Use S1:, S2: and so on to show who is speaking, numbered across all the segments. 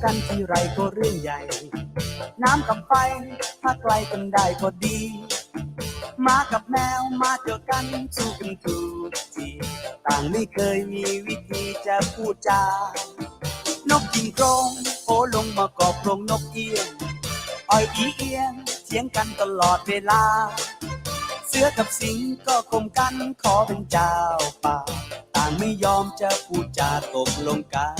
S1: กันทีไรก็เรื่องใหญ่น้ำกับไฟถ้าไกลกันได้ก็ดีหมากับแมวมาเจอกันสู้กันทุกทีต่างไม่เคยมีวิธีจะพูดจานกกินโครงโผลงมากอบโครงนกเอี้ยงอ้อยอีเอียงเถียงกันตลอดเวลาเสือกับสิงก็คมกันขอเป็นเจ้าป่าต่างไม่ยอมจะพูดจาตกลงกัน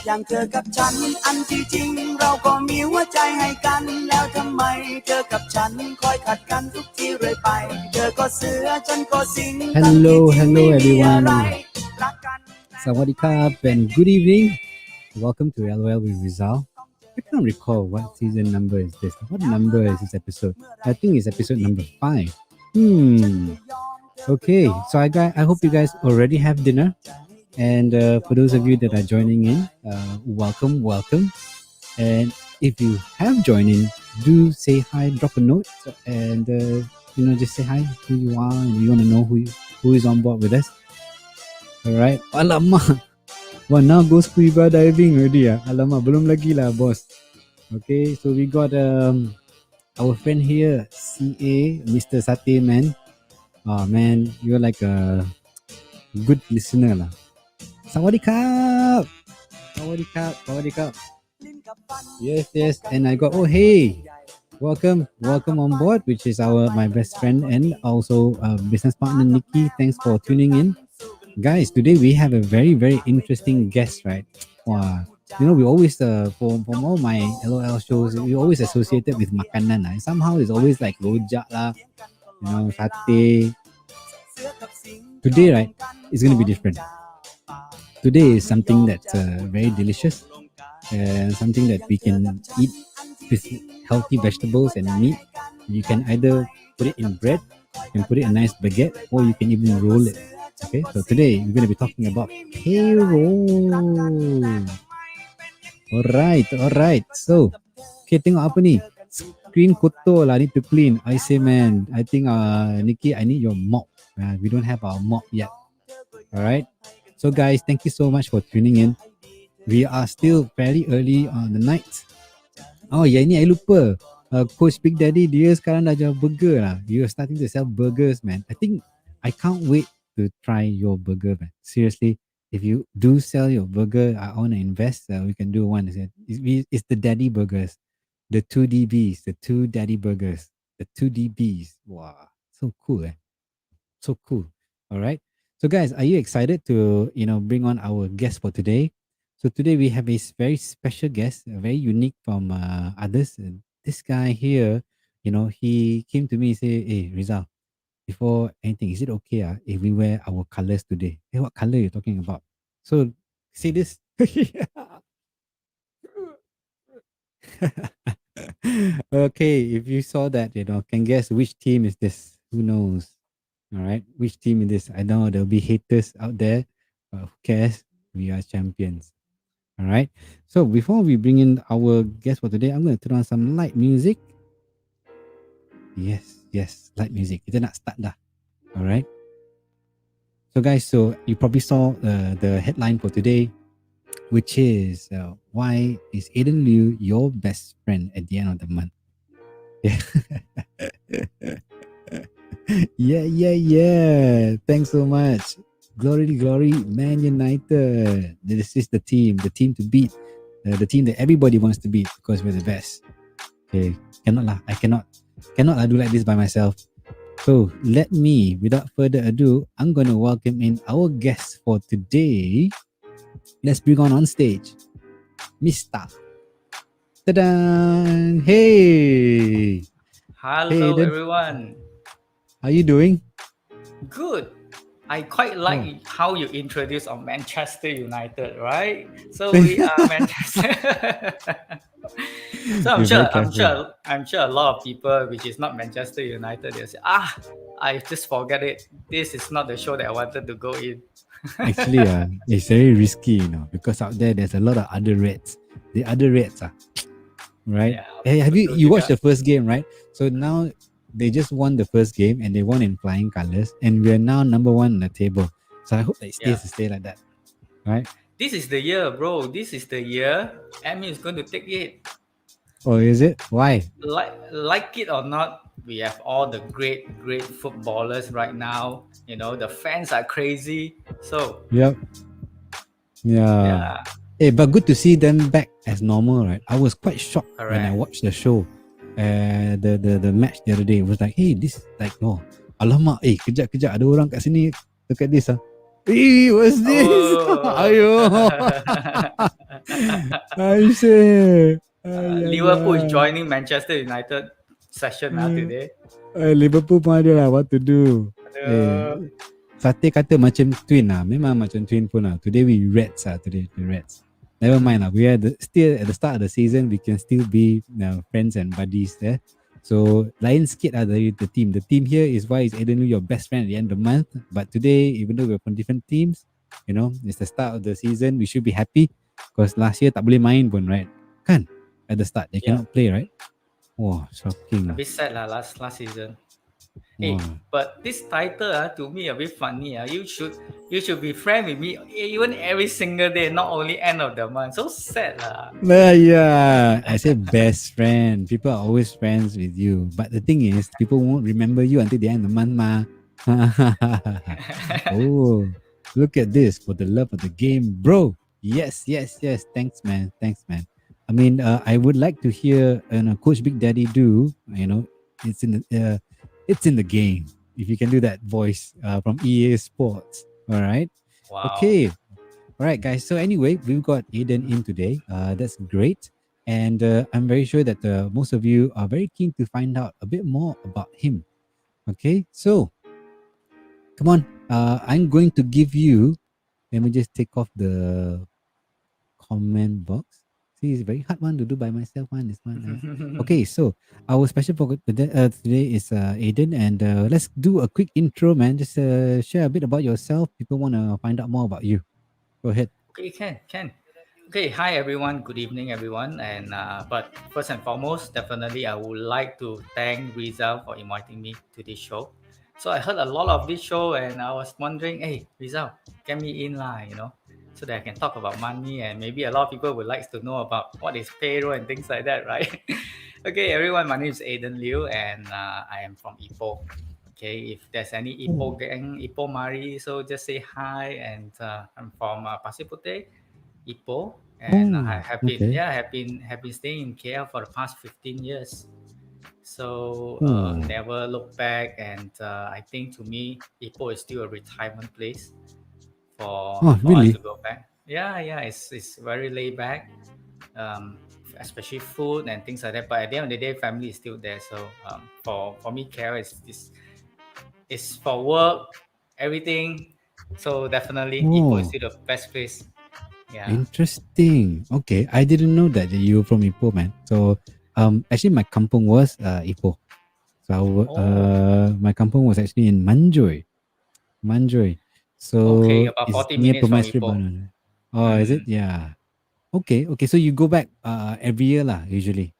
S1: อย่างเธอกับฉันอันที่จริงเราก็มีหัวใจให้กันแล้วทำไมเธอกับฉันคอยขัดกันทุกทีเรื่อยไปเธอก็เสือฉันก็สิง
S2: Hello everyone สวัสดีครับ and good evening. Welcome to L.O.L with Rizal. I can't recall what season number is this. What number is this episode? I think it's episode number 5. Okay, so I hope you guys already have dinner. And for those of you that are joining in, welcome. And if you have joined in, do say hi, drop a note, and just say hi, who you are, and you want to know who is on board with us. All right. Alamak. Well, now go scuba diving already. Alamak, belum lagi lah, boss. Okay, so we got our friend here, CA, Mr. Satay Man. Oh man, you're like a good listener lah. Sawadikap. Yes. And I got, hey, welcome on board, which is my best friend and also business partner, Nikki. Thanks for tuning in. Guys, today we have a very, very interesting guest, right? Wow. We always, from all my L.O.L shows, we always associated with makanan. Somehow it's always like rojak lah, satay. Today, right, it's going to be different. Today is something that's very delicious and something that we can eat with healthy vegetables and meat. You can either put it in bread, you can put it in a nice baguette, or you can even roll it. Okay, so today we're going to be talking about payroll. Alright. So, okay, tengok apa ni? Screen kotor lah, need to clean. I say, man, I think Nikki, I need your mop. We don't have our mop yet. Alright. So guys, thank you so much for tuning in. We are still fairly early on the night. Oh ya, ini I lupa. Coach Big Daddy dia sekarang dah jual burger lah. You are starting to sell burgers, man. I can't wait to try your burger, man. Seriously, if you do sell your burger, I want to invest. We can do one. It's the Daddy Burgers, the 2DBs, the 2 Daddy Burgers, the 2DBs. Wow, so cool, so cool. All right. So guys, are you excited to bring on our guest for today? So today we have a very special guest, very unique from others. This guy here, he came to me and said, "Hey Rizal, before anything, is it okay if we wear our colors today?" Hey, what color are you talking about? So see this. Okay, if you saw that, can guess which team is this? Who knows? All right, which team is this? I know there'll be haters out there, but who cares? We are champions. All right. So before we bring in our guest for today, I'm going to turn on some light music. Yes, light music. Kita nak start dah. All right. So guys, you probably saw the headline for today, which is why is Aiden Liew your best friend at the end of the month? Yeah. Thanks so much. Glory, Man United. This is the team to beat, the team that everybody wants to beat because we're the best. Okay, I cannot do like this by myself. So let me, without further ado, I'm going to welcome in our guest for today. Let's bring on stage, Mr. Ta-da! Hey!
S3: Hello, everyone.
S2: How you doing?
S3: Good. I quite like how you introduce on Manchester United, right? So we are Manchester. So I'm sure a lot of people, which is not Manchester United, they'll say, I just forget it. This is not the show that I wanted to go in.
S2: Actually, it's very risky, because out there's a lot of other Reds. The other Reds, right?
S3: Yeah,
S2: hey, have you watched the first game, right? So now they just won the first game and they won in flying colors, and we are now number 1 on the table. So I hope that it stays to stay like that, right?
S3: this is the year, bro. This is the year Emmy is going to take it.
S2: Oh, is it? Why?
S3: Like it or not, we have all the great footballers right now. The fans are crazy. So
S2: Yep. Yeah.
S3: yeah,
S2: But good to see them back as normal, right? I was quite shocked when I
S3: correct.
S2: watched the show. The match the other day. It was like, hey, this like, oh, alamak, kejap, ada orang kat sini dekat this ah. What's this?
S3: Oh,
S2: Ayo. I say. Ay, ay,
S3: Liverpool is
S2: ay.
S3: joining Manchester United session today.
S2: Liverpool pun ada lah, what to do.
S3: Aduh.
S2: Sate kata macam twin lah. Memang macam twin pun lah. Today we Reds lah. Today the Reds. Never mind lah. We are still at the start of the season. We can still be friends and buddies there. So lain sikit lah dari the team. The team here is why is Aiden Liew your best friend at the end of the month. But today, even though we're from different teams, it's the start of the season. We should be happy because last year tak boleh main pun, right? Kan? At the start, they
S3: Yeah.
S2: cannot play, right? Wow, shocking
S3: A
S2: lah.
S3: bit sad lah last season. Hey, but this title to me a bit funny. You should be friend with me even every single day, not only end of the month. So sad lah.
S2: Yeah, I said best friend. People are always friends with you. But the thing is, people won't remember you until the end of the month, ma. Oh, look at this for the love of the game, bro. Yes. Thanks, man. I mean, I would like to hear Coach Big Daddy do. It's in the game. If you can do that voice from EA Sports, all right.
S3: Wow.
S2: Okay. All right, guys. So anyway, we've got Aiden in today. That's great. And I'm very sure that most of you are very keen to find out a bit more about him. Okay, so come on. I'm going to give you, let me just take off the comment box. See, it's a very hard one to do by myself. Okay, so our special focus today is Aiden. And let's do a quick intro, man. Just share a bit about yourself. People want to find out more about you. Go ahead.
S3: Okay, can. Okay, hi everyone. Good evening, everyone. And but first and foremost, definitely I would like to thank Rizal for inviting me to this show. So I heard a lot of this show, and I was wondering, hey, Rizal, get me in lah, so that I can talk about money, and maybe a lot of people would like to know about what is payroll and things like that, right? Okay, everyone, my name is Aiden Liew, and I am from Ipoh. Okay, if there's any Ipoh gang, Ipoh Mari, so just say hi. And I'm from Pasir Puteh, Ipoh, and I have been
S2: okay.
S3: have been staying in KL for the past 15 years. So never look back, and I think to me Ipoh is still a retirement place for
S2: really?
S3: us to go back. Yeah, it's very laid back, especially food and things like that. But at the end of the day, family is still there. So for me, KL is for work, everything. So definitely Ipoh is still the best place. Yeah.
S2: Interesting. Okay, I didn't know that you're from Ipoh, man. So, actually, my kampung was Ipoh. So, my kampung was actually in Manjoy. So,
S3: Okay, about
S2: it's
S3: 40
S2: near
S3: minutes from
S2: Pemaisri
S3: Ipoh.
S2: Banon. Oh, is it? Yeah. Okay. So you go back every year lah, usually.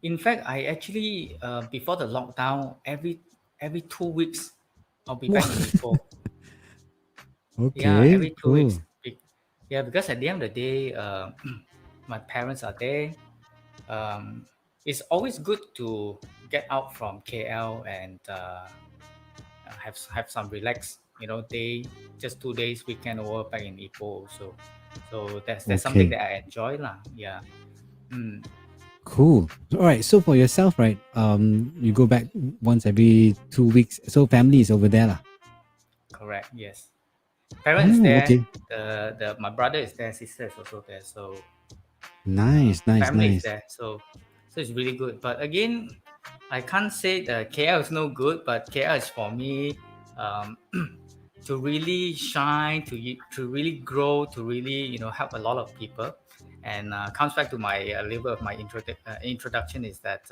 S3: In fact, I actually before the lockdown, every 2 weeks I'll be back in Ipoh.
S2: Okay.
S3: Yeah, every 2
S2: cool.
S3: weeks. Yeah, because at the end of the day, my parents are there. It's always good to get out from KL and have some relax. Day, just 2 days weekend over back in Ipoh. So that's something that I enjoy lah. Yeah.
S2: Cool. All right. So for yourself, right? You go back once every 2 weeks. So family is over there lah.
S3: Correct. Yes. Parents there.
S2: Okay.
S3: My brother is there. Sister is also there. So
S2: Nice.
S3: family is there. So it's really good. But again, I can't say KL is no good, but KL is for me to really shine, to really grow, to really help a lot of people. And comes back to my little bit of my introduction is that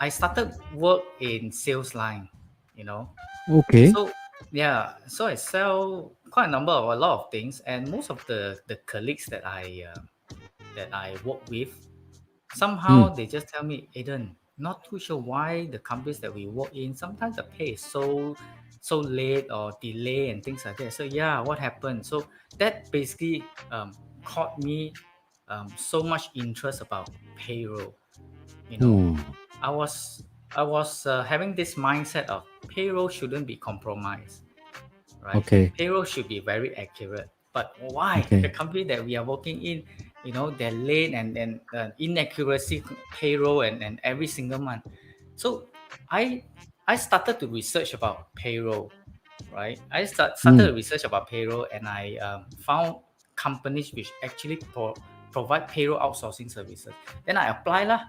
S3: I started work in sales line.
S2: Okay.
S3: So yeah, so I sell quite a lot of things, and most of the colleagues that I work with, somehow they just tell me, Aiden, not too sure why the companies that we work in, sometimes the pay is so so late or delay and things like that. So yeah, what happened? So that basically caught me so much interest about payroll. You know,
S2: Oh,
S3: I was having this mindset of payroll shouldn't be compromised, right?
S2: okay,
S3: Payroll should be very accurate. But why the
S2: okay.
S3: company that we are working in, they're late and inaccuracy payroll and every single month. So I I started to research about payroll, right? Started
S2: Mm,
S3: to research about payroll, and I found companies which actually provide payroll outsourcing services. Then I apply lah.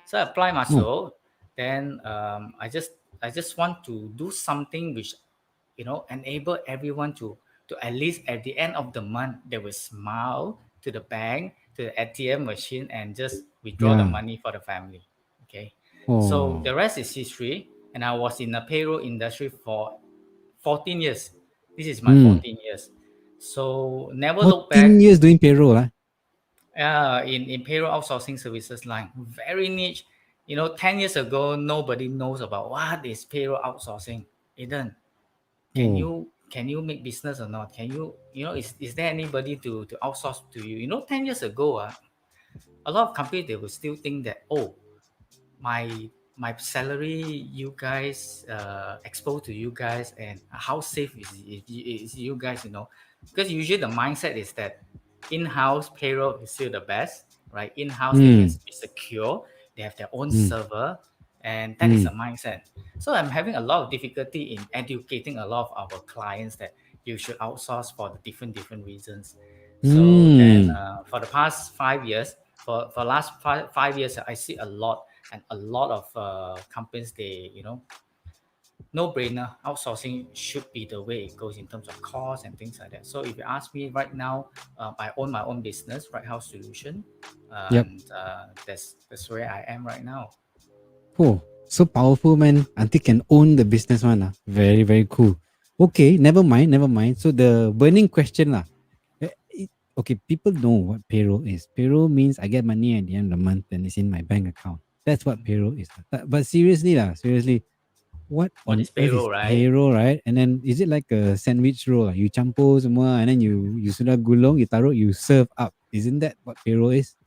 S3: So I apply
S2: oh,
S3: masuk. Then I just want to do something which enable everyone to at least at the end of the month they will smile to the bank, to the ATM machine, and just withdraw the
S2: yeah.
S3: money for the family. Okay, so
S2: Oh,
S3: the rest is history. And I was in the payroll industry for 14 years. This is my
S2: mm.
S3: 14 years. So never look
S2: 14
S3: back.
S2: years doing payroll, ah.
S3: In payroll outsourcing services line, very niche. 10 years ago, nobody knows about what is payroll outsourcing. Eden, can
S2: Oh,
S3: you can you make business or not? Can is there anybody to outsource to you? 10 years ago, a lot of companies they will still think that, oh, my salary you guys expose to you guys, and how safe is you guys, because usually the mindset is that in-house payroll is still the best, right? In-house they can
S2: mm,
S3: be secure, they have their own
S2: mm,
S3: server, and that is
S2: mm,
S3: the mindset. So I'm having a lot of difficulty in educating a lot of our clients that you should outsource for the different reasons. So then
S2: mm.
S3: for the past 5 years, for last five years, I see a lot, and a lot of companies, they no brainer outsourcing should be the way it goes in terms of cost and things like that. So if you ask me right now, I own my own business, Right House Solution,
S2: Yep.
S3: and that's where I am right now.
S2: Oh, so powerful, man. Auntie can own the business one. Ah. Very, very cool. Okay, never mind, never mind. So the burning question lah. Okay, people know what payroll is. Payroll means I get money at the end of the month and it's in my bank account. That's what payroll is. But seriously lah, seriously, what
S3: What
S2: on
S3: is
S2: earth is
S3: payroll, right?
S2: payroll, right? And then is it like a sandwich roll? You campur semua and then you sudah gulung, you taruh, you serve up. Isn't that what payroll is?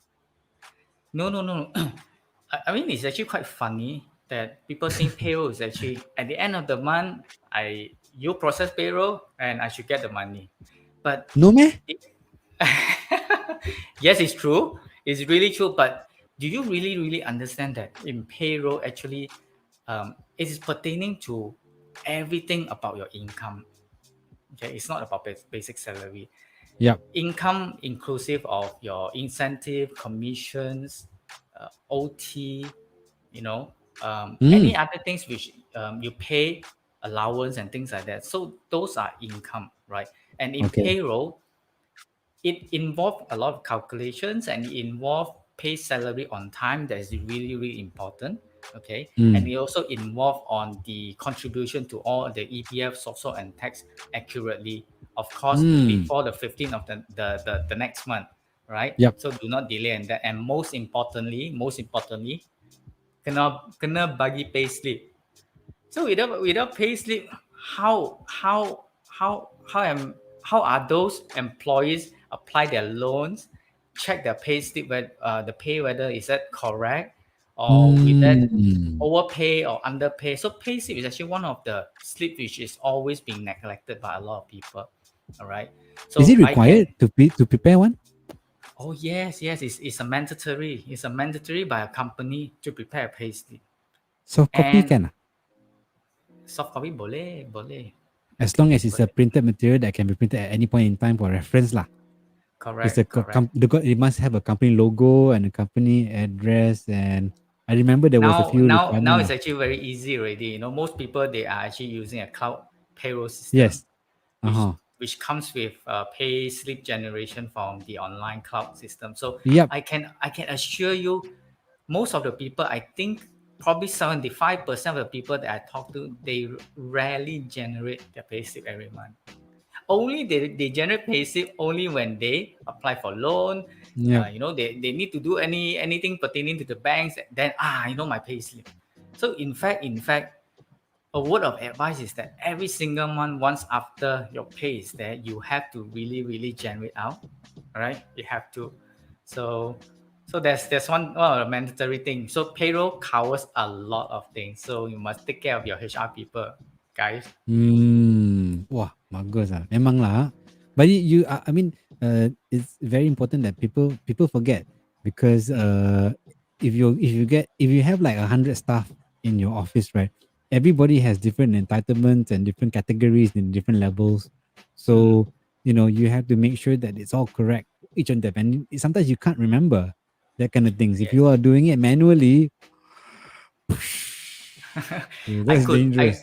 S3: No, no, no. I mean, it's actually quite funny that people think payroll is actually at the end of the month. You process payroll and I should get the money, but
S2: No meh?
S3: it, yes, it's true. It's really true. But do you really understand that in payroll actually, it is pertaining to everything about your income. Okay, it's not about basic salary.
S2: Yep.
S3: Income inclusive of your incentive, commissions, OT, you know,
S2: Mm.
S3: any other things which you pay, allowance and things like that. So those are income, right? And in
S2: Okay.
S3: payroll, it involves a lot of calculations, and it involves pay salary on time. That is really important. Okay, and
S2: Mm.
S3: it also involve on the contribution to all the EPF, social and tax accurately, of course,
S2: Mm.
S3: before the 15th of the next month, right?
S2: Yep.
S3: So do not delay in that. And most importantly, kena bagi pay slip. So without pay slip, how are those employees apply their loans, check their pay slip, the pay whether is that correct, or with that
S2: Mm.
S3: overpay or underpay. So pay slip is actually one of the slip which is always being neglected by a lot of people. All right.
S2: Is it
S3: So I can.
S2: required to prepare one?
S3: Oh yes, it's a mandatory. It's a mandatory by a company to prepare a pay slip.
S2: Soft copy
S3: And
S2: can?
S3: soft copy boleh.
S2: As long as it's a
S3: Boleh.
S2: printed material that can be printed at any point in time for reference lah. It's a
S3: Correct.
S2: it must have a company logo and a company address, and I remember there was a
S3: Now,
S2: few
S3: now, now
S2: requirement
S3: it's
S2: lah.
S3: actually very easy already. Most people they are actually using a cloud payroll system,
S2: Yes.
S3: which
S2: Uh-huh.
S3: which comes with pay slip generation from the online cloud system. So
S2: Yep.
S3: I can assure you, most of the people, I think probably 75% of the people that I talk to, they rarely generate their pay slip every month. Only they generate payslip only when they apply for loan.
S2: Yep.
S3: They need to do anything pertaining to the banks. Then my payslip. So in fact, a word of advice is that every single month, once after your pay is there, you have to really generate out. All right, you have to. So there's one mandatory thing. So payroll covers a lot of things. So you must take care of your HR people, guys.
S2: Wah, bagus lah. Memang lah. But I mean, it's very important that people forget because if you have like 100 staff in your office, right? Everybody has different entitlements and different categories in different levels. So you have to make sure that it's all correct each of them. And sometimes you can't remember that kind of things. If
S3: Yes.
S2: you are doing it manually,
S3: I
S2: that's
S3: could
S2: dangerous.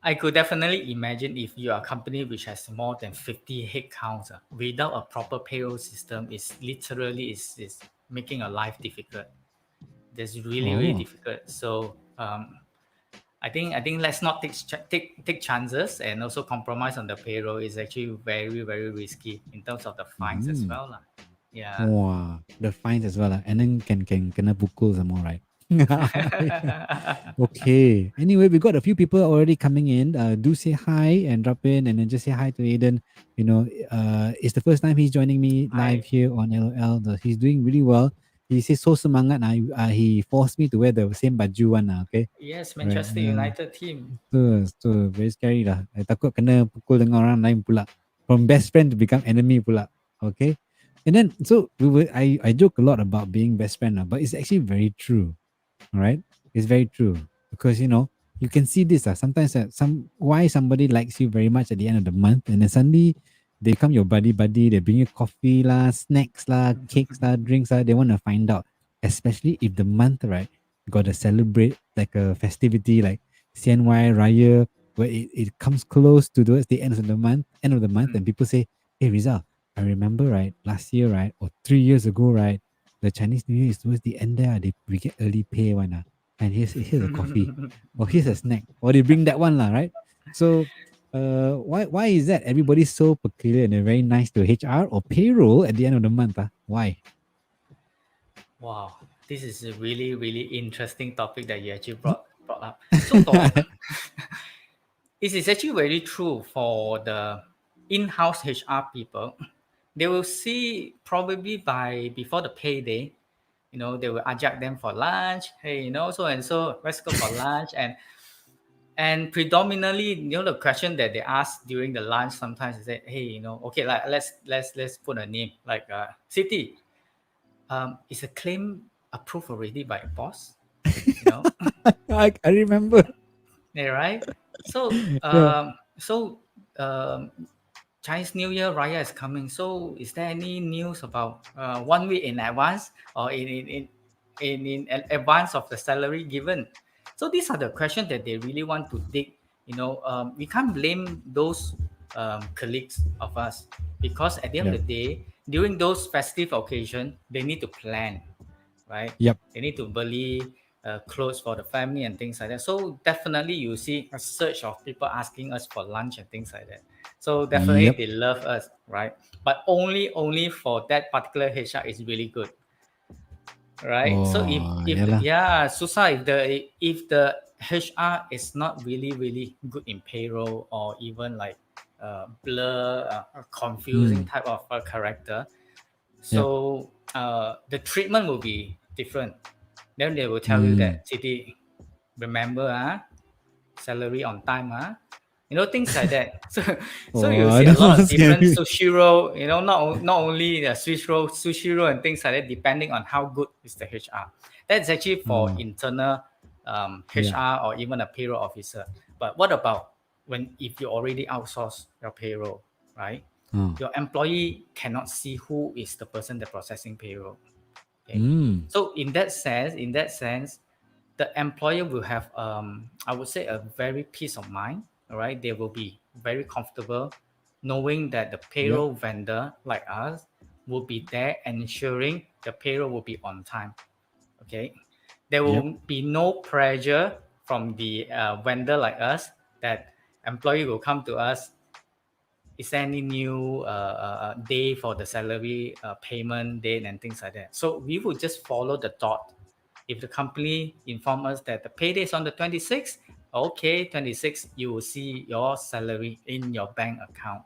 S3: I could definitely imagine if you are a company which has more than 50 headcounts without a proper payroll system, is literally is making a life difficult. That's really
S2: Oh.
S3: difficult. So I think let's not take chances and also compromise on the payroll. Is actually very risky in terms of the fines as
S2: Mm.
S3: well lah. Yeah.
S2: Wow, the fines as well, and then can kena pukul some more, right? Okay. Anyway, we got a few people already coming in. Do say hi and drop in, and then just say hi to Aiden. It's the first time he's joining me live
S3: Hi.
S2: here on L.O.L. He's doing really well. He says so semangat. He forced me to wear the same baju one. Okay.
S3: Yes,
S2: Right.
S3: Manchester United team.
S2: So very scary lah. I takut kena pukul dengan orang lain pula. From best friend to become enemy pula. Okay. And then so I joke a lot about being best friend, but it's actually very true. All right. It's very true. Because you can see this. Sometimes why somebody likes you very much at the end of the month, and then suddenly they become your buddy, they bring you coffee lah, snacks lah, cakes lah, drinks lah. They want to find out. Especially if the month, right, got to celebrate like a festivity like CNY Raya, where it comes close to towards the end of the month, and people say, "Hey Rizal, I remember right last year, right, or 3 years ago, right, the Chinese New Year is towards the end there. We get early pay one, and here's a coffee, or here's a snack, or they bring that one lah, right? So, why is that everybody's so peculiar and they're very nice to HR or payroll at the end of the month? Why?
S3: Wow, this is a really interesting topic that you actually brought up. So for it is actually very true for the in-house HR people. They will see probably by before the payday, they will ajak them for lunch. Hey, so and so, let's go for lunch. And predominantly, the question that they ask during the lunch sometimes is that, hey, okay, like let's put a name like City. Is a claim approved already by a boss? You know,
S2: I remember.
S3: yeah, right? So
S2: Yeah.
S3: Chinese New Year Raya is coming. So is there any news about 1 week in advance or in advance of the salary given? So these are the questions that they really want to dig. We can't blame those colleagues of us, because at the end
S2: Yeah.
S3: of the day, during those festive occasions, they need to plan, right?
S2: Yep.
S3: They need to buy clothes for the family and things like that. So definitely you see a surge of people asking us for lunch and things like that. So definitely
S2: Yep.
S3: they love us, right? But only for that particular HR is really good, right? So
S2: Oh, yalah.
S3: susah if the HR is not really good in payroll, or even like blur, confusing
S2: Hmm.
S3: type of character.
S2: Yep.
S3: So the treatment will be different. Then they will tell you
S2: Hmm.
S3: that, City, remember, salary on time, things like that. So you'll
S2: Oh,
S3: see a
S2: that
S3: lot of
S2: was
S3: different
S2: scary.
S3: sushi roll, not only the Swiss roll, sushi roll and things like that, depending on how good is the HR. That's actually for
S2: Oh,
S3: internal
S2: yeah.
S3: HR or even a payroll officer. But what about if you already outsource your payroll, right?
S2: Oh.
S3: Your employee cannot see who is the person that processing payroll. Okay.
S2: Hmm.
S3: So in that sense, the employer will have, I would say, a very peace of mind. All right, they will be very comfortable knowing that the
S2: Yep.
S3: payroll vendor like us will be there ensuring the payroll will be on time. Okay, there
S2: Yep.
S3: will be no pressure from the vendor like us that employee will come to us, is there any new day for the salary payment date and things like that. So we will just follow the dot. If the company inform us that the payday is on the 26th, okay, 26, you will see your salary in your bank account.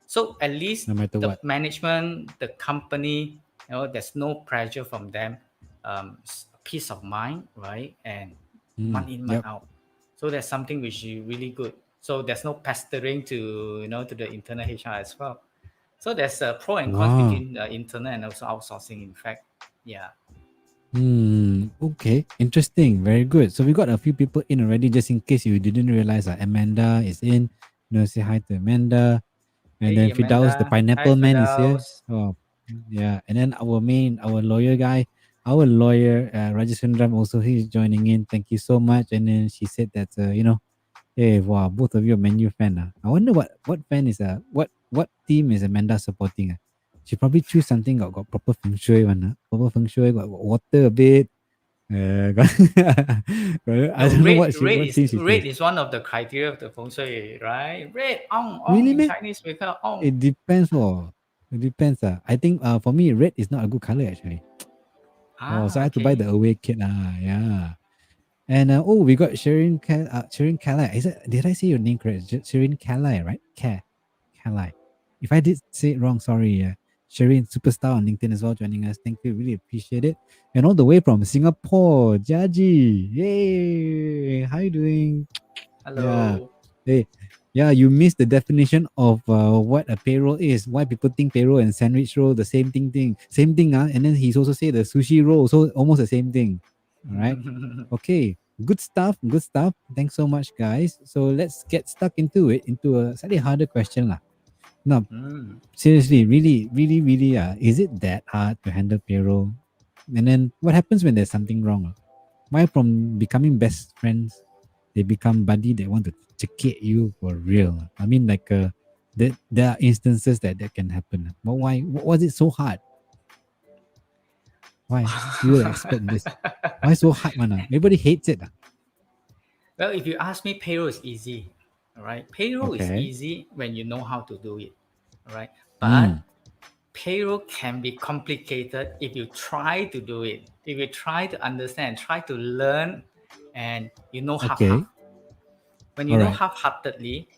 S3: So at least
S2: No matter
S3: the
S2: what.
S3: management, the company, there's no pressure from them. Peace of mind, right? And month in, month
S2: Yep.
S3: out. So that's something which is really good. So there's no pestering to the internal HR as well. So there's a pro and cons
S2: Wow.
S3: between internal and also outsourcing. In fact, yeah.
S2: Okay. Interesting. Very good. So we got a few people in already. Just in case you didn't realize, Amanda is in. Say hi to Amanda. And
S3: Hey
S2: then Fidaus, the
S3: Amanda, hi
S2: pineapple man, is here.
S3: Firdaus.
S2: Oh, yeah. And then our lawyer guy, our lawyer, Rajasundram, also he's joining in. Thank you so much. And then she said that, hey, wow, both of you are Menu fan. I wonder what fan is what team is Amanda supporting? She probably choose something got proper feng shui one. Proper feng shui, got water a bit. Got, I
S3: No,
S2: don't know
S3: red
S2: what team she
S3: red
S2: choose.
S3: is one of the criteria of the feng shui, right? Red, ong
S2: Really,
S3: in
S2: man?
S3: Chinese we call ong.
S2: It depends. Oh, it depends. I think for me, red is not a good color actually. Oh, so I have to buy
S3: Okay.
S2: the away kit. Yeah. And we got Shirin Kalai. Did I say your name correct? Shirin Kalai, right? Kalai. If I did say it wrong, sorry. Shirin, superstar on LinkedIn as well, joining us. Thank you, really appreciate it. And all the way from Singapore, Jaji. Yay! How you doing? Yeah.
S3: Hello.
S2: Hey, yeah, you missed the definition of what a payroll is. Why people think payroll and sandwich roll the same thing. And then he's also say the sushi roll, so almost the same thing. All right. Okay. Good stuff. Good stuff. Thanks so much, guys. So let's get stuck into it, into a slightly harder question, lah. Now,
S3: Mm.
S2: seriously, really, really, really, is it that hard to handle payroll? And then what happens when there's something wrong? Why from becoming best friends, they become buddy that want to check you for real? I mean, like, there are instances that can happen. But why? What was it so hard? Why? You're the expert in this. Why so hard, man? Everybody hates it.
S3: Well, if you ask me, payroll is easy. All right. Payroll is
S2: Okay.
S3: easy when you know how to do it. All right. But
S2: Mm.
S3: payroll can be complicated if you try to do it. If you try to understand, try to learn, and half half.
S2: Okay.
S3: When you
S2: All
S3: know
S2: right.
S3: half-heartedly,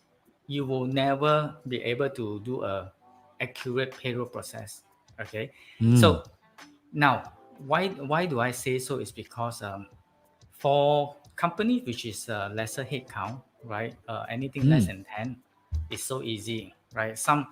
S3: you will never be able to do a accurate payroll process. Okay.
S2: Mm.
S3: So now, why do I say so? Is because for company which is lesser headcount, right? Anything less
S2: Mm.
S3: than 10 is so easy, right? Some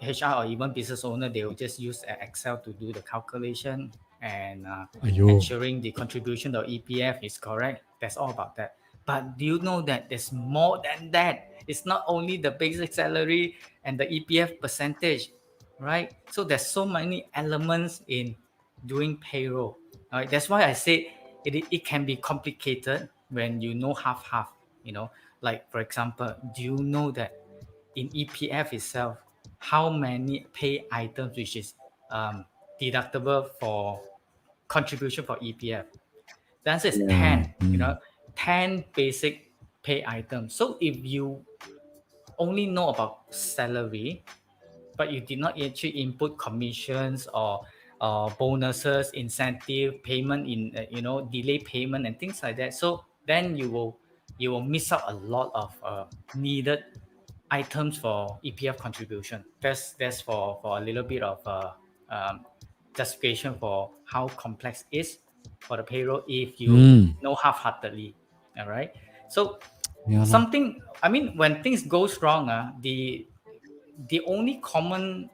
S3: HR or even business owner, they will just use Excel to do the calculation and
S2: Ayo.
S3: ensuring the contribution to EPF is correct. That's all about that. But do you know that there's more than that? It's not only the basic salary and the EPF percentage, right? So there's so many elements in doing payroll. Right? That's why I say it can be complicated when you know half. Like for example, do you know that in EPF itself, how many pay items which is deductible for contribution for EPF? The answer is
S2: Yeah.
S3: 10. 10 basic pay items. So if you only know about salary, but you did not actually input commissions or bonuses, incentive, payment in delay payment and things like that. So then you will miss out a lot of needed items for EPF contribution. That's for a little bit of um, justification for how complex it is for the payroll if you
S2: Mm.
S3: know half-heartedly. All right. So
S2: Yeah, lor.
S3: something, I mean, when things goes wrong, the only common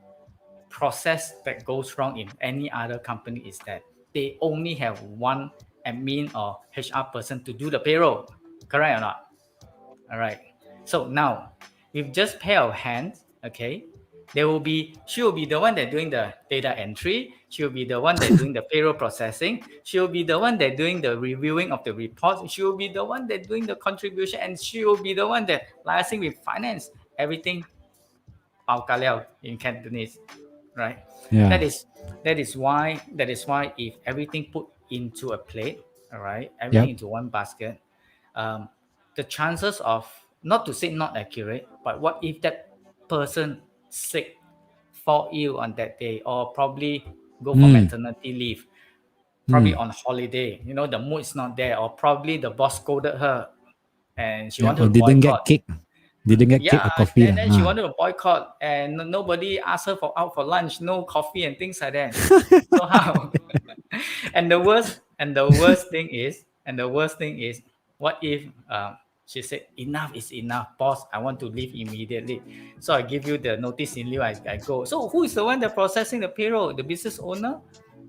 S3: process that goes wrong in any other company is that they only have one admin or HR person to do the payroll. Correct or not? All right. So now we've just pair of hands. Okay. She will be the one that doing the data entry. She will be the one that doing the payroll processing. She will be the one that doing the reviewing of the reports. She will be the one that doing the contribution, and she will be the one that liaising with finance. Everything bao ka liao in Cantonese, right?
S2: Yeah.
S3: That is that is why if everything put into a plate, all right, everything
S2: Yep.
S3: into one basket, um, the chances of, not to say not accurate, but what if that person sick, fall ill on that day, or probably go for
S2: Mm.
S3: maternity leave, probably
S2: Mm.
S3: on holiday, the mood is not there, or probably the boss scolded her and she
S2: Yeah,
S3: wanted
S2: or
S3: to
S2: didn't get
S3: boycott.
S2: cake. Didn't get cake or
S3: Yeah,
S2: coffee
S3: and
S2: lah.
S3: then she wanted to boycott, and nobody asked her for out for lunch, no coffee and things like that. So how? And the worst thing is, what if she said enough is enough, boss? I want to leave immediately. So I give you the notice in lieu. I go. So who is the one that processing the payroll? The business owner,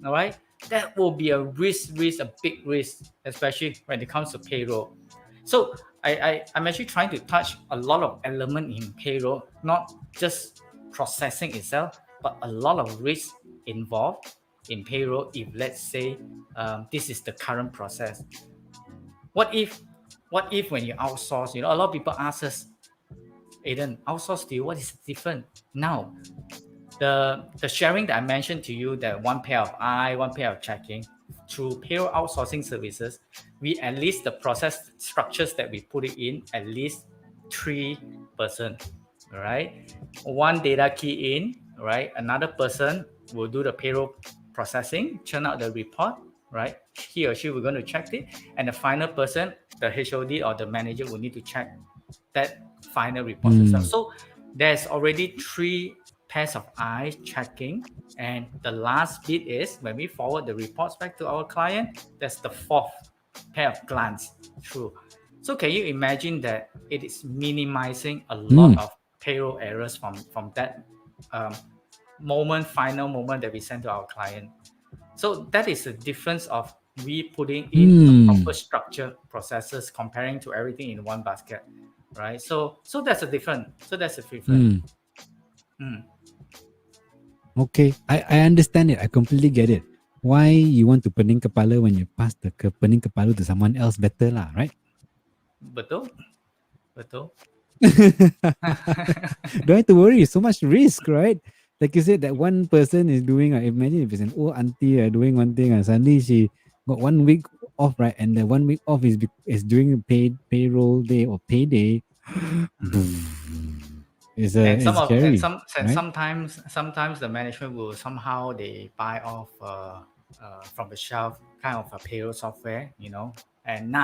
S3: all right? That will be a a big risk, especially when it comes to payroll. So I'm actually trying to touch a lot of element in payroll, not just processing itself, but a lot of risk involved in payroll. If let's say this is the current process, what if when you outsource, a lot of people ask us, Aiden, outsource to you, what is different now? The sharing that I mentioned to you, that one pair of eye, one pair of checking, through payroll outsourcing services, we at least the process structures that we put it in, at least 3%. All right. One data key in, right? Another person will do the payroll processing, churn out the report, right? He or she will going to check it. And the final person, the HOD or the manager, will need to check that final report itself. So there's already 3 pairs of eyes checking, and the last bit is when we forward the reports back to our client, that's the 4th pair of glance through. So can you imagine that it is minimizing a lot of payroll errors from that um, final moment that we send to our client. So that is the difference of we putting in a proper structure processes comparing to everything in one basket, right? So that's a different. So that's a different. Mm.
S2: Okay, I understand it. I completely get it. Why you want to pening kepala when you pass the pening kepala to someone else better lah, right?
S3: Betul, betul.
S2: Don't have to worry. So much risk, right? Like you said, that one person is doing. Imagine if it's an old auntie doing one thing, and suddenly she got 1 week off, right? And the 1 week off is during paid payroll day or payday.
S3: And some
S2: It's
S3: of and
S2: scary,
S3: some and
S2: right?
S3: sometimes the management will somehow they buy off from the shelf kind of a payroll software, and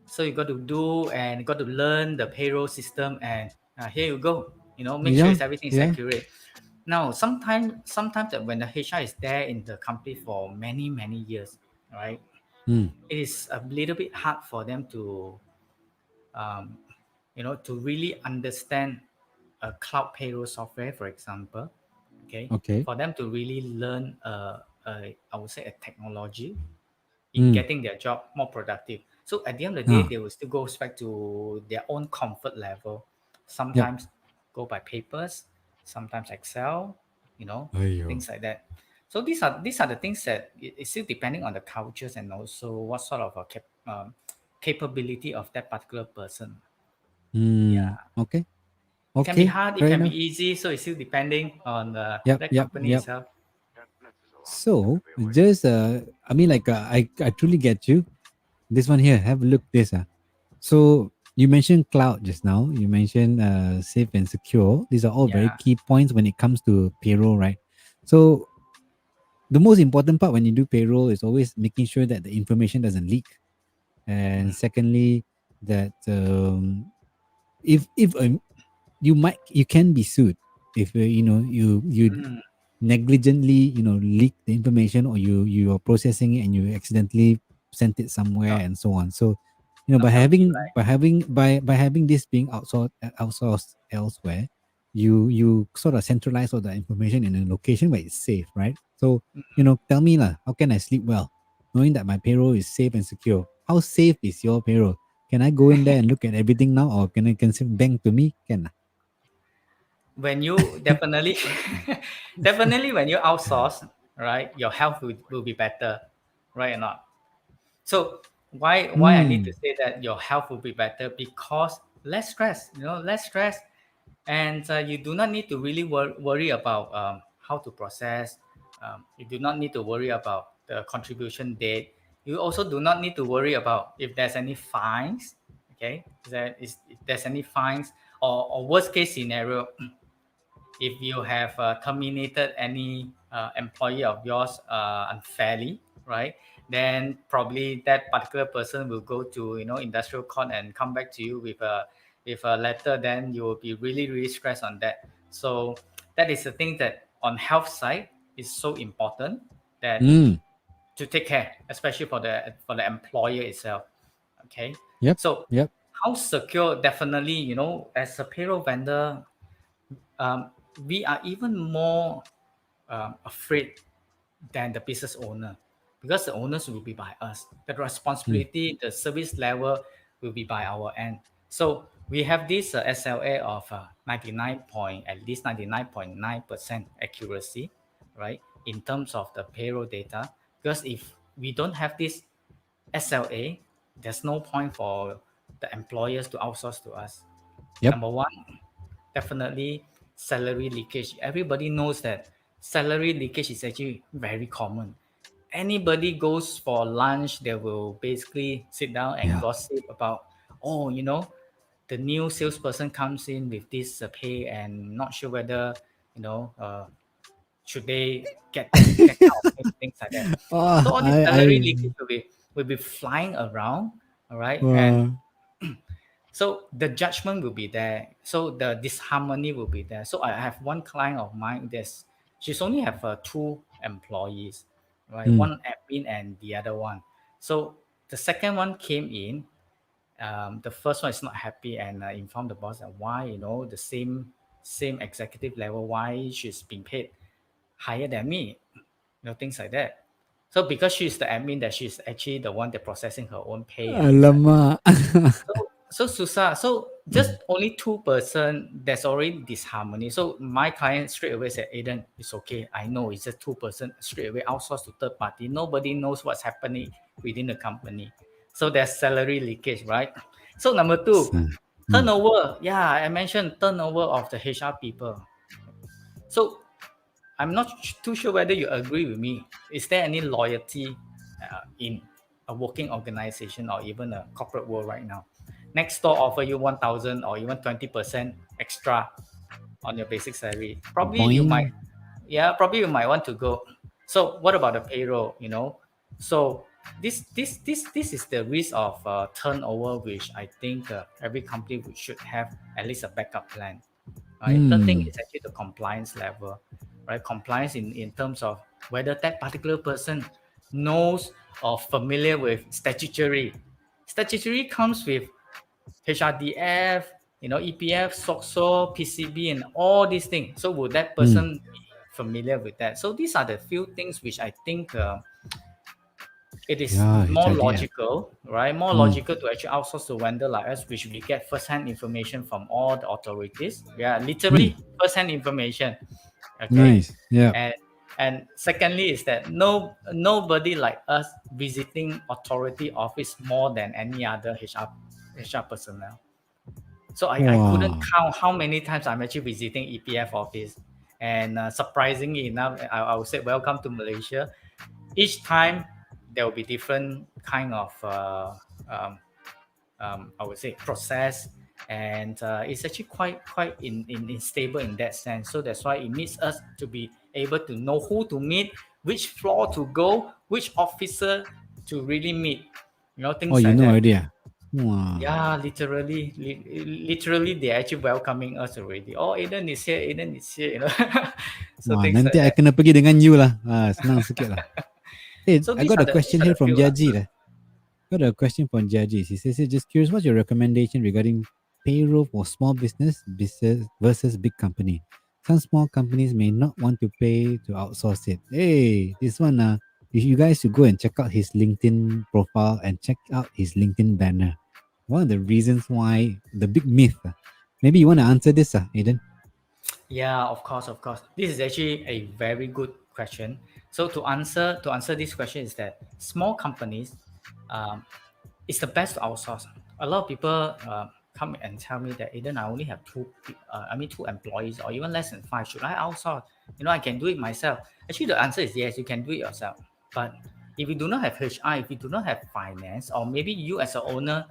S3: so you got to do and got to learn the payroll system, and here you go, make sure
S2: Yeah,
S3: everything is
S2: yeah.
S3: accurate. Now sometimes that when the HR is there in the company for many years, right,
S2: Mm,
S3: it is a little bit hard for them to um, to really understand a cloud payroll software, for example, okay,
S2: okay.
S3: for them to really learn I would say a technology in
S2: Mm,
S3: getting their job more productive. So at the end of the day,
S2: ah,
S3: they will still go back to their own comfort level.
S2: yep.
S3: Sometimes go by papers, sometimes Excel,
S2: Aiyo.
S3: things like that. So these are the things that it's still depending on the cultures and also what sort of capability of that particular person.
S2: Mm,
S3: Yeah,
S2: okay.
S3: it can be
S2: Okay.
S3: hard, it
S2: Fair
S3: can be
S2: enough.
S3: easy. So it's still depending on
S2: Yep.
S3: that
S2: Yep.
S3: company
S2: Yep.
S3: itself.
S2: So just I mean like I truly get you. This one here, have a look this So you mentioned cloud just now. You mentioned safe and secure. These are all very
S3: Yeah.
S2: key points when it comes to payroll, right? So the most important part when you do payroll is always making sure that the information doesn't leak. And
S3: Mm,
S2: secondly, that if you can be sued if you
S3: mm,
S2: negligently leak the information, or you are processing it and you accidentally sent it somewhere
S3: not
S2: and so on. So
S3: not healthy, right?
S2: by having this being outsourced elsewhere, you sort of centralize all the information in a location where it's safe, right? So tell me lah, how can I sleep well knowing that my payroll is safe and secure? How safe is your payroll? Can I go in there and look at everything now, or can bank to me? Can lah.
S3: When you definitely definitely when you outsource, right, your health will be better, right or not? So why I need to
S2: Hmm.
S3: say that your health will be better? Because less stress, less stress, and you do not need to really worry about how to process. You do not need to worry about the contribution date. You also do not need to worry about if there's any fines. Okay, if there's any fines, or worst case scenario, if you have terminated any employee of yours unfairly, right? then probably that particular person will go to industrial court and come back to you with a letter. Then you will be really really stressed on that. So that is the thing that on health side is so important that
S2: Mm.
S3: to take care, especially for the employer itself. Okay,
S2: Yep.
S3: so
S2: Yep.
S3: how secure? Definitely, as a payroll vendor, we are even more afraid than the business owner, because the owners will be by us. The
S2: Mm.
S3: responsibility, the service level will be by our end. So we have this SLA of 99 point, at least 99.9% accuracy, right? In terms of the payroll data, because if we don't have this SLA, there's no point for the employers to outsource to us.
S2: Yep.
S3: Number one, definitely salary leakage. Everybody knows that salary leakage is actually very common. Anybody goes for lunch, they will basically sit down and
S2: Yeah.
S3: gossip about, oh, the new salesperson comes in with this pay and not sure whether, you know, uh, should they get that kind of things like that.
S2: Oh,
S3: So all this salary leakage will be flying around, all right, and
S2: uh,
S3: so the judgment will be there. So the disharmony will be there. So I have one client of mine. She's only have two employees, right?
S2: mm.
S3: One admin and the other one. So the second one came in. The first one is not happy and informed the boss that why the same executive level, why she's being paid higher than me, things like that. So because she's the admin, that she's actually the one that processing her own pay and things like that.
S2: Alamak.
S3: So susah. So just only two-person, there's already disharmony. So my client straight away said, Aiden, it's okay. I know it's just two-person. Straight away outsource to third party. Nobody knows what's happening within the company. So there's salary leakage, right? So number two,
S2: Mm.
S3: turnover. Yeah, I mentioned turnover of the HR people. So I'm not too sure whether you agree with me. Is there any loyalty in a working organization or even a corporate world right now? Next door offer you 1,000 or even 20% extra on your basic salary.
S2: Boing.
S3: Probably you might want to go. So what about the payroll? So this is the risk of turnover, which I think every company should have at least a backup plan. Right. Third thing
S2: Mm.
S3: is actually the compliance level, right? Compliance in terms of whether that particular person knows or familiar with statutory. Statutory comes with HRDF, EPF, SOXO, PCB, and all these things. So would that
S2: Mm.
S3: person be familiar with that? So these are the few things which I think it is
S2: Yeah,
S3: more
S2: HRDF.
S3: logical, right? More
S2: Mm.
S3: logical to actually outsource to vendor like us, which we get first-hand information from all the authorities. Yeah,
S2: Mm.
S3: literally first-hand information. Okay,
S2: Nice. Yeah.
S3: and secondly is that nobody like us visiting authority office more than any other HR personnel. So I couldn't
S2: Wow.
S3: count how many times I'm actually visiting EPF office, and surprisingly enough, I would say welcome to Malaysia. Each time there will be different kind of um, I would say process, and it's actually quite in stable in that sense. So that's why it needs us to be able to know who to meet, which floor to go, which officer to really meet,
S2: Oh,
S3: things
S2: you
S3: like
S2: know
S3: that.
S2: already. Ah? Wow.
S3: Yeah, literally they're actually welcoming us already. Oh, Aiden is here, Aiden is here, so
S2: Wah,
S3: things
S2: nanti
S3: like
S2: I
S3: that.
S2: kena pergi dengan you lah. Senang sikit lah. Hey,
S3: So
S2: I
S3: these
S2: got
S3: are
S2: a
S3: the
S2: question here from
S3: few lah.
S2: Jaji. Got a question from Jaji. He says, just curious, what's your recommendation regarding payroll for small business versus big company? Some small companies may not want to pay to outsource it. Hey, this one, you guys should go and check out his LinkedIn profile and check out his LinkedIn banner. One of the reasons why, the big myth. Maybe you want to answer this, Aiden?
S3: Yeah, of course, of course. This is actually a very good question. So to answer this question is that small companies, um, it's the best to outsource. A lot of people come and tell me that Aiden, I only have two employees or even less than five. Should I outsource? I can do it myself. Actually, the answer is yes, you can do it yourself. But if you do not have HR, if you do not have finance, or maybe you as an owner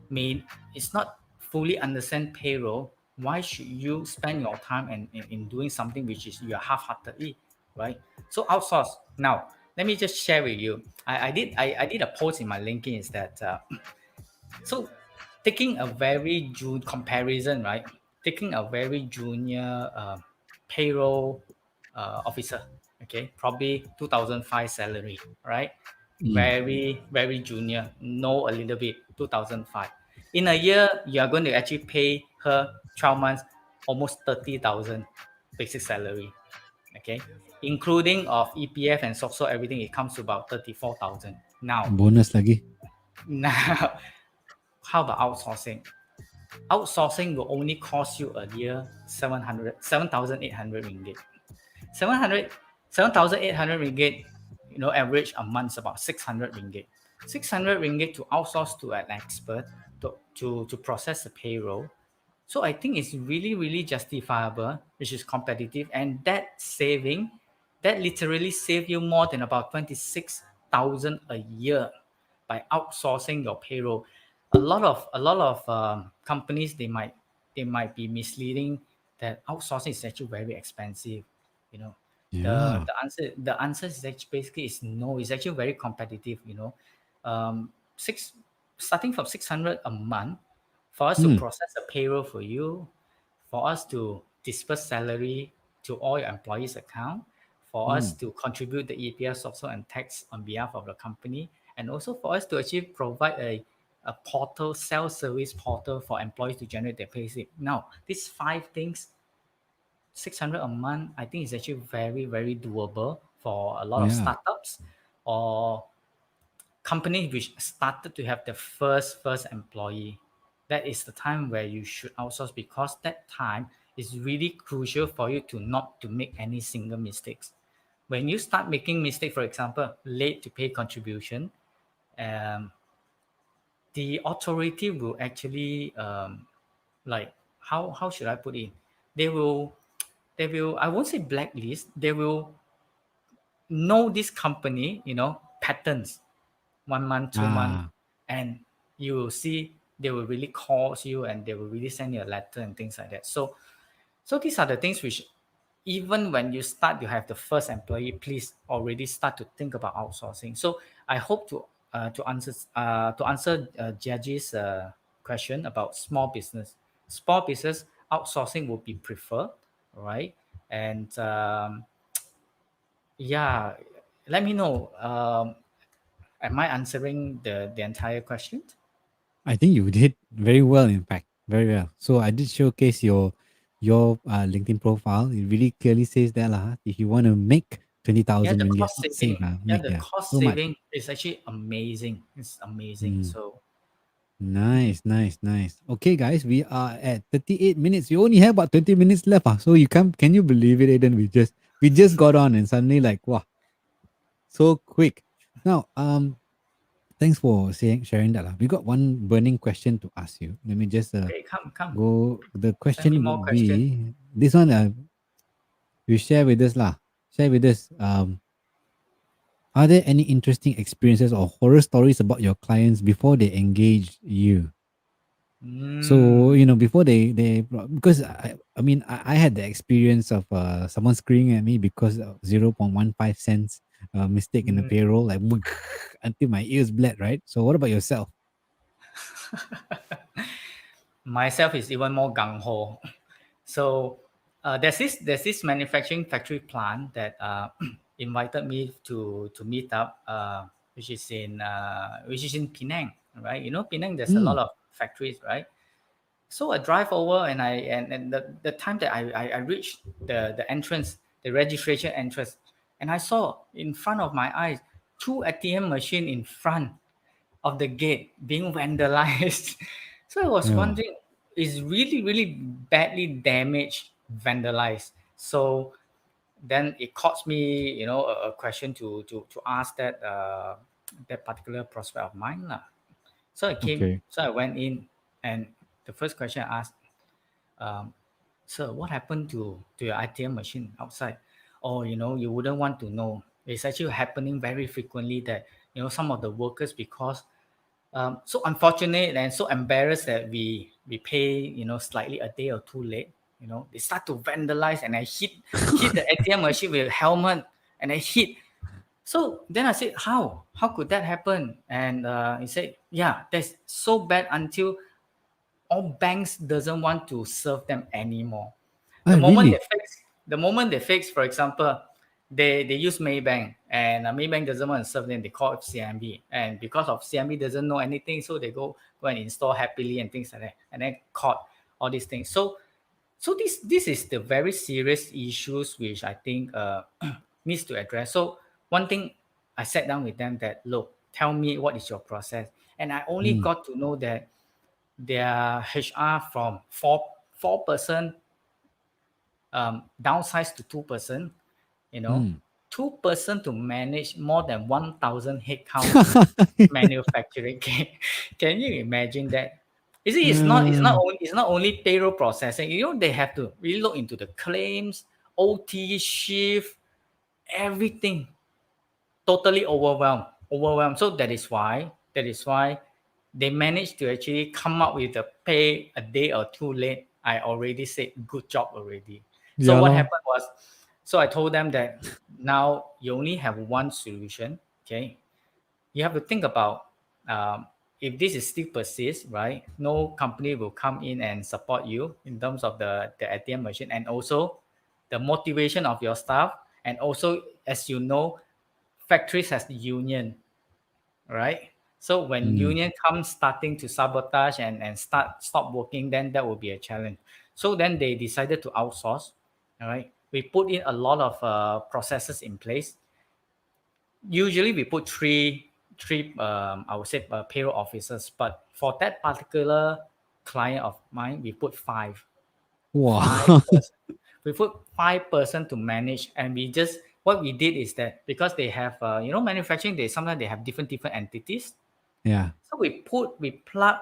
S3: may it's not fully understand payroll, why should you spend your time in doing something which is you are half-heartedly, right? So outsource. Now let me just share with you. I did a post in my LinkedIn is that so taking a very comparison, right? Taking a very junior payroll officer, okay, probably 2005 salary, right?
S2: Mm.
S3: Very junior, know a little bit, 2005. In a year, you are going to actually pay her 12 months, almost 30,000 basic salary, okay, including of EPF and social everything. It comes to about 34,000 now.
S2: Bonus lagi.
S3: Now, how about outsourcing? Outsourcing will only cost you a year 7,800 ringgit. 700, 7,800 ringgit, average a month about 600 ringgit. 600 ringgit to outsource to an expert to process the payroll. So I think it's really, really justifiable, which is competitive. And that saving, that literally save you more than about 26,000 a year by outsourcing your payroll. A lot of companies, they might be misleading that outsourcing is actually very expensive. You know, the
S2: Yeah.
S3: the answer is actually basically is no. It's actually very competitive. Six starting from 600 a month for us to
S2: Mm.
S3: process a payroll for you, for us to disperse salary to all your employees' account, for us
S2: Mm.
S3: to contribute the EPS social and tax on behalf of the company, and also for us to actually provide a portal, self-service portal for employees to generate their payslip. Now, these five things, 600 a month, I think is actually very, very doable for a lot of
S2: Yeah.
S3: startups or companies which started to have the first employee. That is the time where you should outsource, because that time is really crucial for you to not to make any single mistakes. When you start making mistake, for example, late to pay contribution, um, the authority will actually like, how should I put it? They will I won't say blacklist. They will know this company, patterns, 1 month, 2 month,
S2: Ah.
S3: and you will see they will really call you and they will really send you a letter and things like that. So these are the things which, even when you start, you have the first employee, please already start to think about outsourcing. So I hope to answer Jaji's question about small business. Small business outsourcing would be preferred, right? And yeah, let me know. Am I answering the entire question?
S2: I think you did very well, in fact, very well. So I did showcase your LinkedIn profile. It really clearly says that lah. If you want to make twenty
S3: Yeah,
S2: thousand
S3: the
S2: ringgit,
S3: cost
S2: not save
S3: saving. Yeah,
S2: make
S3: the cost
S2: so much.
S3: saving is actually amazing. It's amazing.
S2: Mm.
S3: So
S2: Nice, nice, nice. Okay, guys, we are at 38 minutes. We only have about 20 minutes left. So can you believe it, Aiden? We just got on and suddenly like wow, so quick. Now, thanks for sharing that. We got one burning question to ask you. Let me just
S3: okay, come,
S2: go. The
S3: send me
S2: question
S3: more
S2: would
S3: question.
S2: be this one. You share with us lah. Share with us. Are there any interesting experiences or horror stories about your clients before they engage you? So
S3: Mm,
S2: before they because I had the experience of someone screaming at me because of 0.15 cents mistake in the
S3: mm.
S2: payroll, like until my ears bled, right? So what about yourself?
S3: Myself is even more gung ho. So there's this manufacturing factory plant that invited me to meet up, which is in Penang, right? Penang, there's a
S2: Mm,
S3: lot of factories, right? So I drive over, and the time that I reached the entrance, the registration entrance, and I saw in front of my eyes two ATM machine in front of the gate being vandalized. So I was
S2: yeah.
S3: wondering, is really, really badly damaged, vandalized. So then it caused me, a question to ask that particular prospect of mine, lah.
S2: Okay.
S3: So I went in, and the first question I asked, um, sir, what happened to your ATM machine outside? Oh, you wouldn't want to know. It's actually happening very frequently that, some of the workers, because so unfortunate and so embarrassed that we pay, slightly a day or two late, they start to vandalize, and I hit the ATM machine with a helmet, and I hit. So then I said, how? How could that happen? And he said, yeah, that's so bad until all banks doesn't want to serve them anymore. The
S2: Ah,
S3: moment
S2: really?
S3: they fix, the moment they fix, for example, they use Maybank and Maybank doesn't want to serve them. They call up CMB, and because of CMB doesn't know anything, so they go and install happily and things like that, and then caught all these things. So this is the very serious issues which I think needs to address. So one thing I sat down with them that look, tell me what is your process, and I only
S2: Mm,
S3: got to know that their HR from four person downsized to 2%. You know,
S2: mm.
S3: 2% to manage more than 1,000 headcount in manufacturing. Can you imagine that? You see,
S2: Uh,
S3: it's not only payroll processing. You know, they have to really look into the claims, OT, shift, everything. Totally overwhelmed. So that is why they managed to actually come up with a pay a day or two late. I already said good job already. So
S2: yeah,
S3: what
S2: lor.
S3: happened was, so I told them that now you only have one solution. Okay, you have to think about if this is still persists, right? No company will come in and support you in terms of the ATM machine, and also the motivation of your staff, and also as you know, factories has the union, right? So when
S2: Mm,
S3: union comes starting to sabotage and stop working, then that will be a challenge. So then they decided to outsource. All right, we put in a lot of processes in place. Usually we put three I would say payroll officers, but for that particular client of mine, we put five
S2: wow.
S3: person. We put 5 person to manage, and we just what we did is that because they have manufacturing, they sometimes they have different entities.
S2: Yeah.
S3: So we plug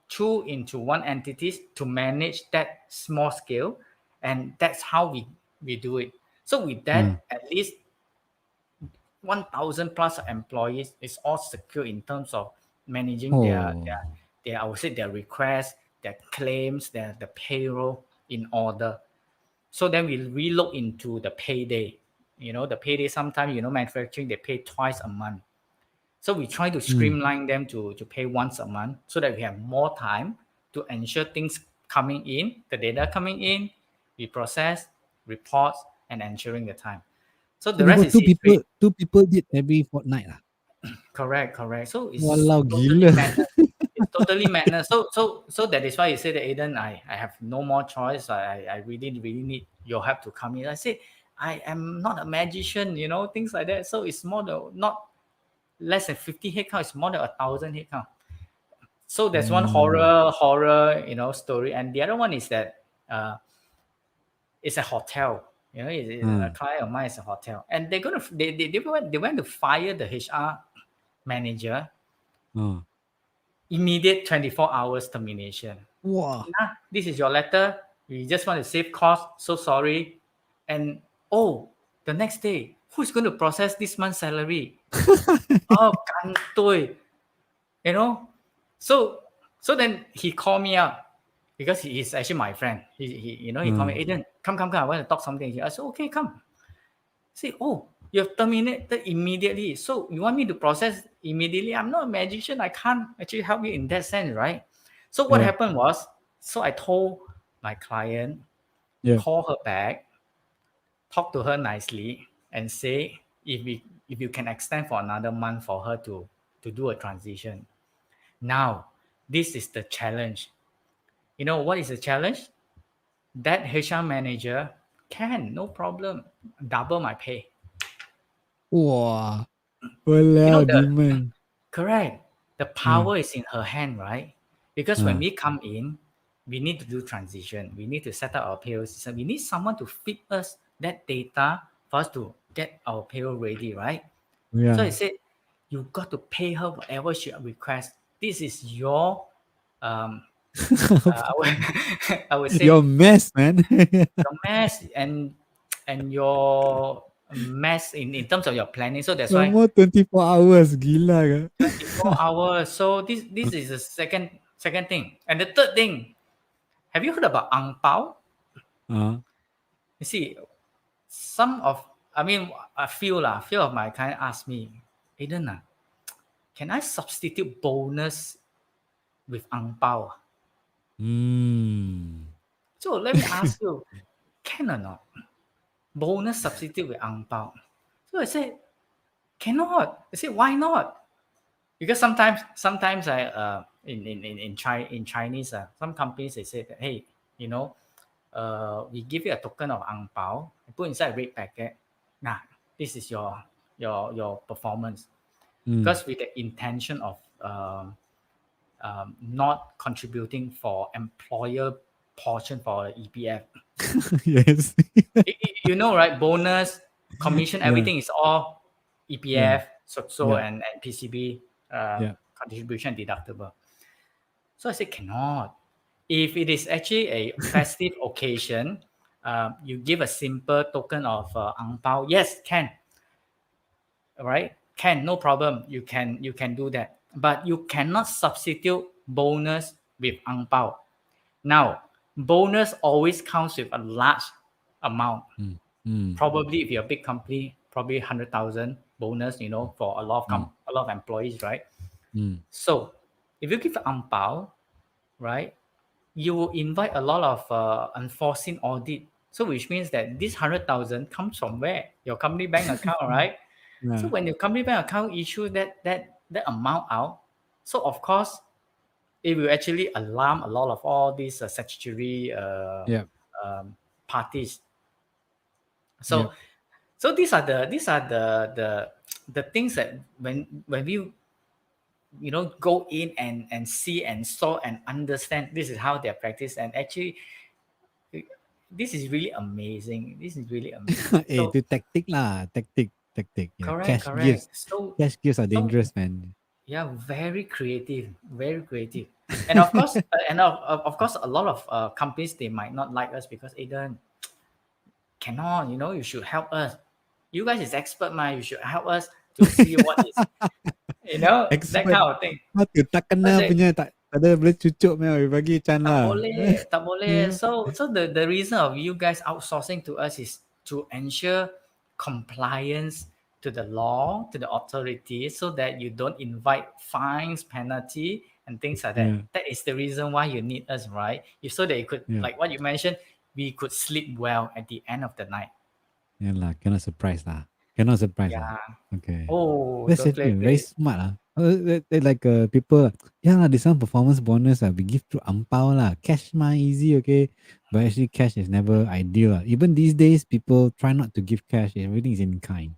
S3: two into one entities to manage that small scale, and that's how we do it. So with
S2: Uh,
S3: that, at least 1,000 plus employees is all secure in terms of managing
S2: oh.
S3: their I would say their requests, their claims, their the payroll in order. So then we relook into the payday. The payday sometimes, manufacturing, they pay twice a month. So we try to
S2: Mm.
S3: streamline them to pay once a month so that we have more time to ensure things coming in, the data coming in, we process, reports, and ensuring the time. So
S2: So
S3: the
S2: they
S3: rest
S2: got
S3: is history.
S2: two people did every fortnight lah.
S3: Correct. So it's
S2: Walau
S3: totally
S2: gila.
S3: madness. It's totally madness. So that is why you say that, Aiden, I have no more choice. I really need your help to come in. I say I am not a magician, things like that. So it's more than not less than 50 headcount, it's more than 1,000 headcount. So that's one
S2: Mm.
S3: horror, story. And the other one is that it's a hotel. A
S2: Uh,
S3: client of mine is a hotel, and they went to fire the HR manager.
S2: uh.
S3: Immediate 24 hours termination.
S2: Wow.
S3: This is your letter. We just want to save cost. So sorry. And oh, the next day, who's going to process this month's salary? Oh, kantoi. You know. So then he called me up because he is actually my friend. He called
S2: Uh,
S3: me, Aiden, come. I want to talk something. I said, okay, come. Say, oh, you have terminated immediately. So you want me to process immediately? I'm not a magician. I can't actually help you in that sense, right? So what
S2: yeah.
S3: happened was, so I told my client,
S2: Yeah.
S3: call her back, talk to her nicely, and say if you can extend for another month for her to do a transition. Now, this is the challenge. You know what is the challenge? That HR manager can, no problem, double my pay.
S2: Wah.
S3: You know
S2: Walau
S3: the
S2: demand.
S3: Correct. The
S2: Uh,
S3: power is in her hand, right? Because when
S2: uh,
S3: we come in, we need to do transition. We need to set up our payroll system. We need someone to feed us that data for us to get our payroll ready, right? So I
S2: yeah.
S3: said, you got to pay her whatever she requests. This is your, um, I would, I would
S2: Your
S3: say,
S2: mess, man.
S3: your mess and your mess in terms of your planning. So that's
S2: Some
S3: why
S2: more 24 hours. Gila ke?
S3: 24 hours. So this is the second thing. And the third thing, have you heard about ang pao?
S2: Uh,
S3: You see, some of I mean, a few of my clients ask me, Aiden, can I substitute bonus with ang pao?
S2: Hmm.
S3: So let me ask you, can or not? Bonus substitute with ang pao. So I said, cannot. I said, why not? Because sometimes I in Chinese, some companies they say that, hey, you know, we give you a token of ang pao, put inside a red packet. Nah, this is your performance.
S2: Mm.
S3: Because with the intention of not contributing for employer portion for EPF.
S2: Yes.
S3: You know, right? Bonus, commission,
S2: Yeah.
S3: everything is all
S2: Yeah.
S3: EPF, SOTSO,
S2: Yeah.
S3: and PCB
S2: Yeah.
S3: contribution deductible. So I said, cannot. If it is actually a festive occasion, you give a simple token of ang pao. Yes, can. All right, can, no problem. You can do that, but you cannot substitute bonus with ang pao. Now, bonus always comes with a large amount.
S2: Mm. Mm.
S3: Probably if you're a big company, probably 100,000 bonus, for a lot of
S2: Mm.
S3: a lot of employees, right?
S2: Mm.
S3: So if you give ang pao, right, you will invite a lot of unforeseen audit. So which means that this 100,000 comes from where? Your company bank account, right? So
S2: Yeah.
S3: when your company bank account issue that amount out, so of course it will actually alarm a lot of all these statutory
S2: Yeah.
S3: parties.
S2: Yeah.
S3: So these are the things that when we go in and see and saw and understand this is how they're practiced, and actually this is really amazing. This is really amazing.
S2: Eh,
S3: So
S2: itu tactic lah. Tactic. Yeah.
S3: correct,
S2: Cash
S3: correct.
S2: gives.
S3: So
S2: Cash gives are
S3: so
S2: dangerous, man.
S3: yeah, very creative, very creative. And of course, of course, a lot of companies they might not like us because Aiden cannot. You should help us. You guys is expert, man. You should help us to see what is, that
S2: Expert.
S3: kind of thing.
S2: Tu tak
S3: I
S2: kena
S3: say,
S2: punya, tak ada boleh cucuk punya, bagi Chan
S3: tak
S2: lah.
S3: boleh, tak boleh.
S2: Yeah.
S3: So the reason of you guys outsourcing to us is to ensure compliance to the law, to the authority, so that you don't invite fines, penalty, and things like that.
S2: Yeah.
S3: That is the reason why you need us, right? So that you could,
S2: Yeah.
S3: like what you mentioned, we could sleep well at the end of the night.
S2: Yeah lah, cannot surprise lah. Cannot surprise lah.
S3: Yeah.
S2: Okay.
S3: Oh,
S2: That's it.
S3: totally
S2: Very
S3: agree.
S2: smart lah. Like people, yeah lah, there's some performance bonus lah. We give through ampao lah. Cash mah easy, okay. But actually, cash is never ideal lah. Even these days, people try not to give cash. Everything is in kind,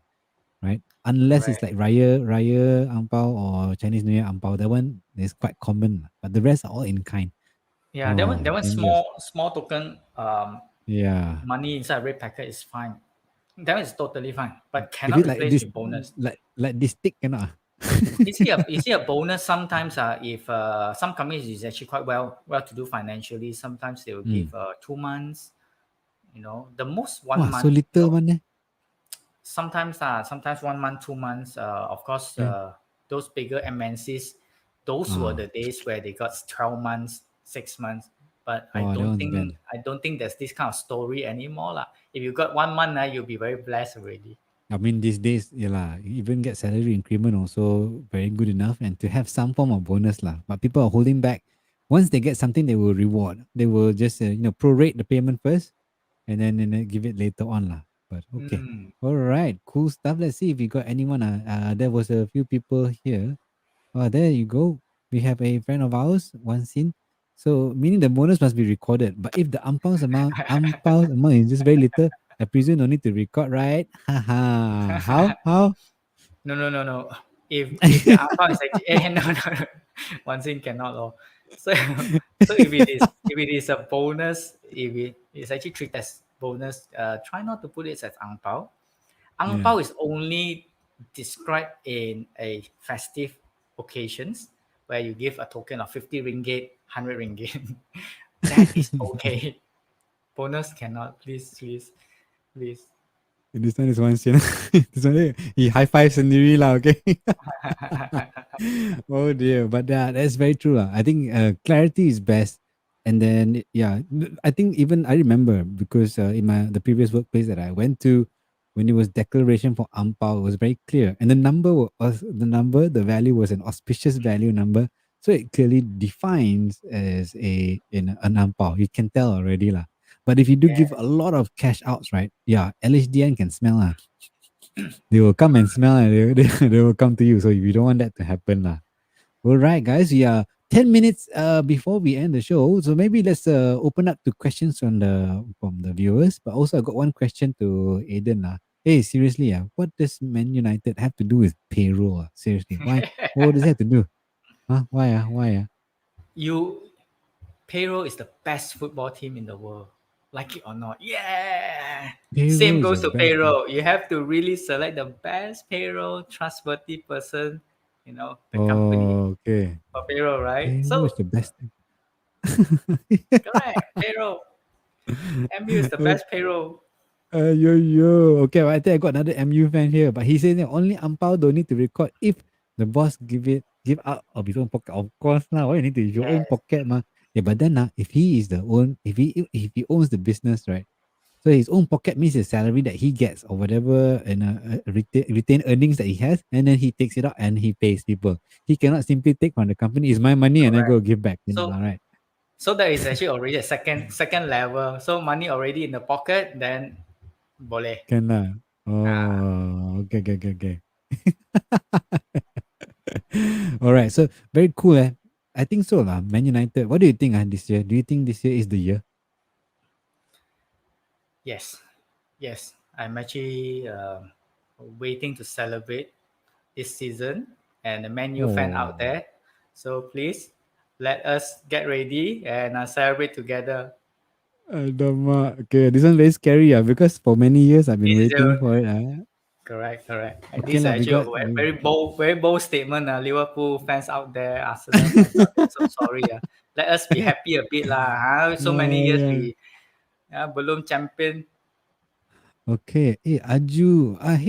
S2: right? Unless it's
S3: Correct.
S2: like Raya ampao or Chinese New Year ampao. That one is quite common lah. But the rest are all in kind.
S3: Yeah,
S2: Oh,
S3: that one
S2: dangerous.
S3: small token
S2: Yeah.
S3: money inside a red packet is fine. That one is totally fine, but
S2: If
S3: cannot
S2: it like
S3: replace
S2: this,
S3: with bonus.
S2: like this stick cannot. Ah.
S3: You see a bonus sometimes. If some companies is actually quite well to do financially, sometimes they will
S2: Mm.
S3: give 2 months. The most one
S2: Wah, so
S3: month.
S2: little one eh?
S3: Sometimes 1 month, 2 months. Of course,
S2: Yeah.
S3: those bigger MNCs, those were
S2: Ah.
S3: the days where they got 12 months, 6 months. But I
S2: Oh, that
S3: don't
S2: one's
S3: think
S2: bad.
S3: I don't think there's this kind of story anymore, lah. If you got 1 month, you'll be very blessed already.
S2: I mean, these days, yeah lah, even get salary increment also very good enough, and to have some form of bonus lah. But people are holding back. Once they get something, they will reward. They will just prorate the payment first, and then give it later on lah. But okay,
S3: Mm.
S2: all right, cool stuff. Let's see if we got anyone. There was a few people here. Oh, there you go. We have a friend of ours, one scene. So meaning the bonus must be recorded. But if the ampou's amount is just very little, I presume no need to record, right? Haha. How?
S3: No. If the alpha is actually no. One thing cannot law. So if it is a bonus, if it is actually treated as bonus, try not to put it as ang pao. Ang
S2: Yeah.
S3: pao is only described in a festive occasions where you give a token of 50 ringgit, 100 ringgit. That is okay. Bonus cannot, please.
S2: This one is one scene. This one, he high five sendiri lah, okay? Oh dear, but that's very true lah. I think clarity is best, and then yeah, I think even I remember because in the previous workplace that I went to, when it was declaration for Ampao, it was very clear. And the the value was an auspicious value number. So it clearly defines as an Ampao. You can tell already lah. But if you do give
S3: Yes.
S2: a lot of cash outs, right? Yeah, LHDN can smell lah. They will come and smell and they will come to you. So you don't want that to happen lah. All right, guys, we are 10 minutes before we end the show. So maybe let's open up to questions from the viewers. But also, I got one question to Aiden. Hey, seriously, what does Man United have to do with payroll? Seriously, why? What does it have to do? Huh? Why? Why?
S3: You Payroll is the best football team in the world. Like it or not. Yeah.
S2: Payroll
S3: Same
S2: is the
S3: goes to
S2: best.
S3: payroll. You have to really select the best payroll, trustworthy person, the company
S2: Oh, okay.
S3: for payroll, right?
S2: Payroll is
S3: So
S2: the best thing.
S3: correct. Payroll. MU is the best payroll.
S2: Yo. Okay, well, I think I got another MU fan here, but he says that only Ampao don't need to record if the boss give out of his own pocket. Of course, now why you need to use your own
S3: Yes.
S2: pocket, ma? Yeah, but then if he is the own, if he owns the business, right? So his own pocket means the salary that he gets or whatever and retain earnings that he has, and then he takes it out and he pays people. He cannot simply take from the company. It's my money and I
S3: Correct.
S2: go give back.
S3: So
S2: Right?
S3: so that is actually already a second level. So money already in the pocket, then boleh.
S2: Can lah.
S3: Ah,
S2: Oh, okay. All right. So very cool, eh? I think so, lah. Man United. What do you think, this year? Do you think this year is the year?
S3: yes. Yes. I'm actually waiting to celebrate this season and the menu fan out
S2: Oh,
S3: there. So please let us get ready and celebrate together.
S2: alamak. Okay, this one very scary, because for many years I've been
S3: This is
S2: waiting for it. Ah.
S3: correct. And
S2: Okay
S3: this is
S2: lah, we
S3: actually
S2: got.
S3: a very bold statement. Liverpool fans out there, Arsenal fans out there. So sorry. Let us be happy a bit lah. So many years
S2: Yeah.
S3: we belum champion.
S2: Okay. Hey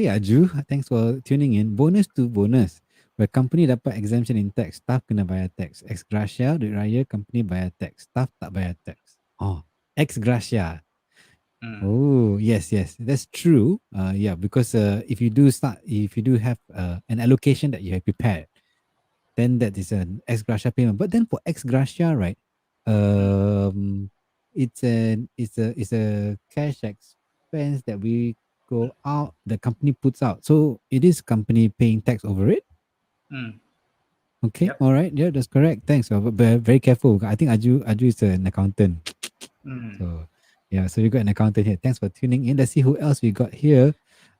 S2: Aju, thanks for tuning in. Bonus to bonus. Where company dapat exemption in tax, staff kena bayar tax. Ex gratia, duit raya, company bayar tax. Staff tak bayar tax. Oh, ex gratia.
S3: Mm,
S2: Oh, yes, that's true. Yeah, because if you do have an allocation that you have prepared, then that is an ex gratia payment. But then for ex gratia, right?
S3: mm,
S2: Um, it's a cash expense that we go out. The company puts out, so it is company paying tax over it.
S3: mm.
S2: Okay,
S3: Yep.
S2: all right, yeah, that's correct. Thanks. But very careful. I think Aju is an accountant.
S3: Mm.
S2: So yeah, so we got an accountant here. Thanks for tuning in. Let's see who else we got here.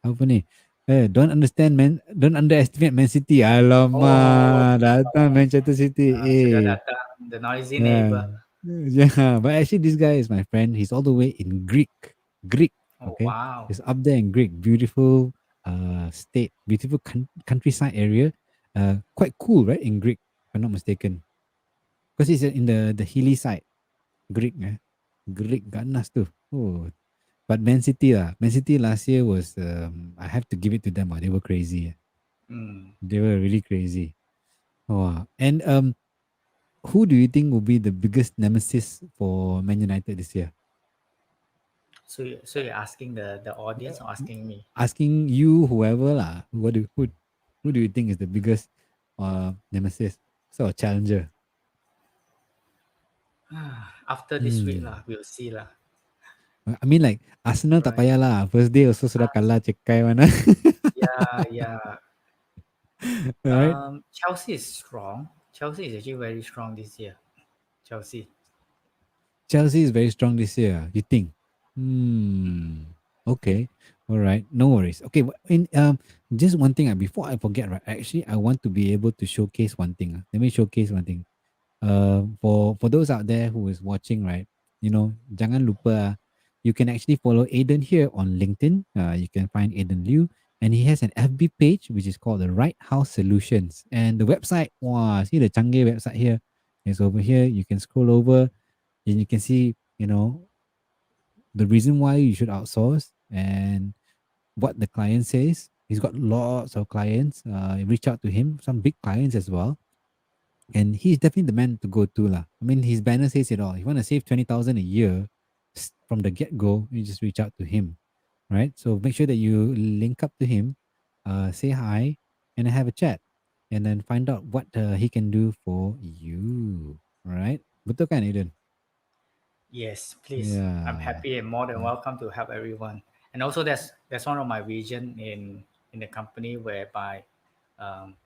S2: Apa ni? Don't underestimate Man City.
S3: Oh,
S2: Alamak, datang Manchester City.
S3: sudah datang the noisy
S2: Yeah.
S3: neighbor.
S2: Yeah. But actually, this guy is my friend. He's all the way in Greek. Greek.
S3: Oh
S2: Okay.
S3: wow.
S2: He's up there in Greek. Beautiful state, beautiful countryside area. Quite cool, right? In Greek, if I'm not mistaken. Because he's in the hilly side. Greek, Greek ganas tu. Oh, but Man City lah. Man City last year was I have to give it to them. They were crazy.
S3: Mm.
S2: They were really crazy. Oh, and who do you think will be the biggest nemesis for Man United this year?
S3: So you're asking the audience or asking me?
S2: Asking you, whoever lah. Who do you think is the biggest nemesis? So challenger.
S3: After this week
S2: Hmm.
S3: lah, we'll see lah.
S2: I mean like Arsenal tak
S3: Right.
S2: payah lah. First day also sudah kalah cekai mana.
S3: Yeah.
S2: Right?
S3: Chelsea is strong. Chelsea is actually very strong this year. Chelsea.
S2: Chelsea is very strong this year. You think?
S3: Mm.
S2: Okay. All right. No worries. Okay. Just one thing. Before I forget, right? Actually, I want to be able to showcase one thing. Let me showcase one thing. For those out there who is watching, right? Jangan lupa. You can actually follow Aiden here on LinkedIn. You can find Aiden Liew, and he has an FB page which is called the Right House Solutions. And the website, wow, see the Changi website here. It's over here. You can scroll over and you can see, the reason why you should outsource and what the client says. He's got lots of clients. Reach out to him, some big clients as well. And he's definitely the man to go to. Lah. I mean, his banner says it all. If you want to save 20,000 a year from the get go, you just reach out to him. right? So make sure that you link up to him, say hi, and have a chat, and then find out what he can do for you. All right, betul kan, Aiden?
S3: Yes, please. I'm
S2: Yeah.
S3: happy and more than welcome to help everyone. And also, that's one of my vision in the company, whereby um,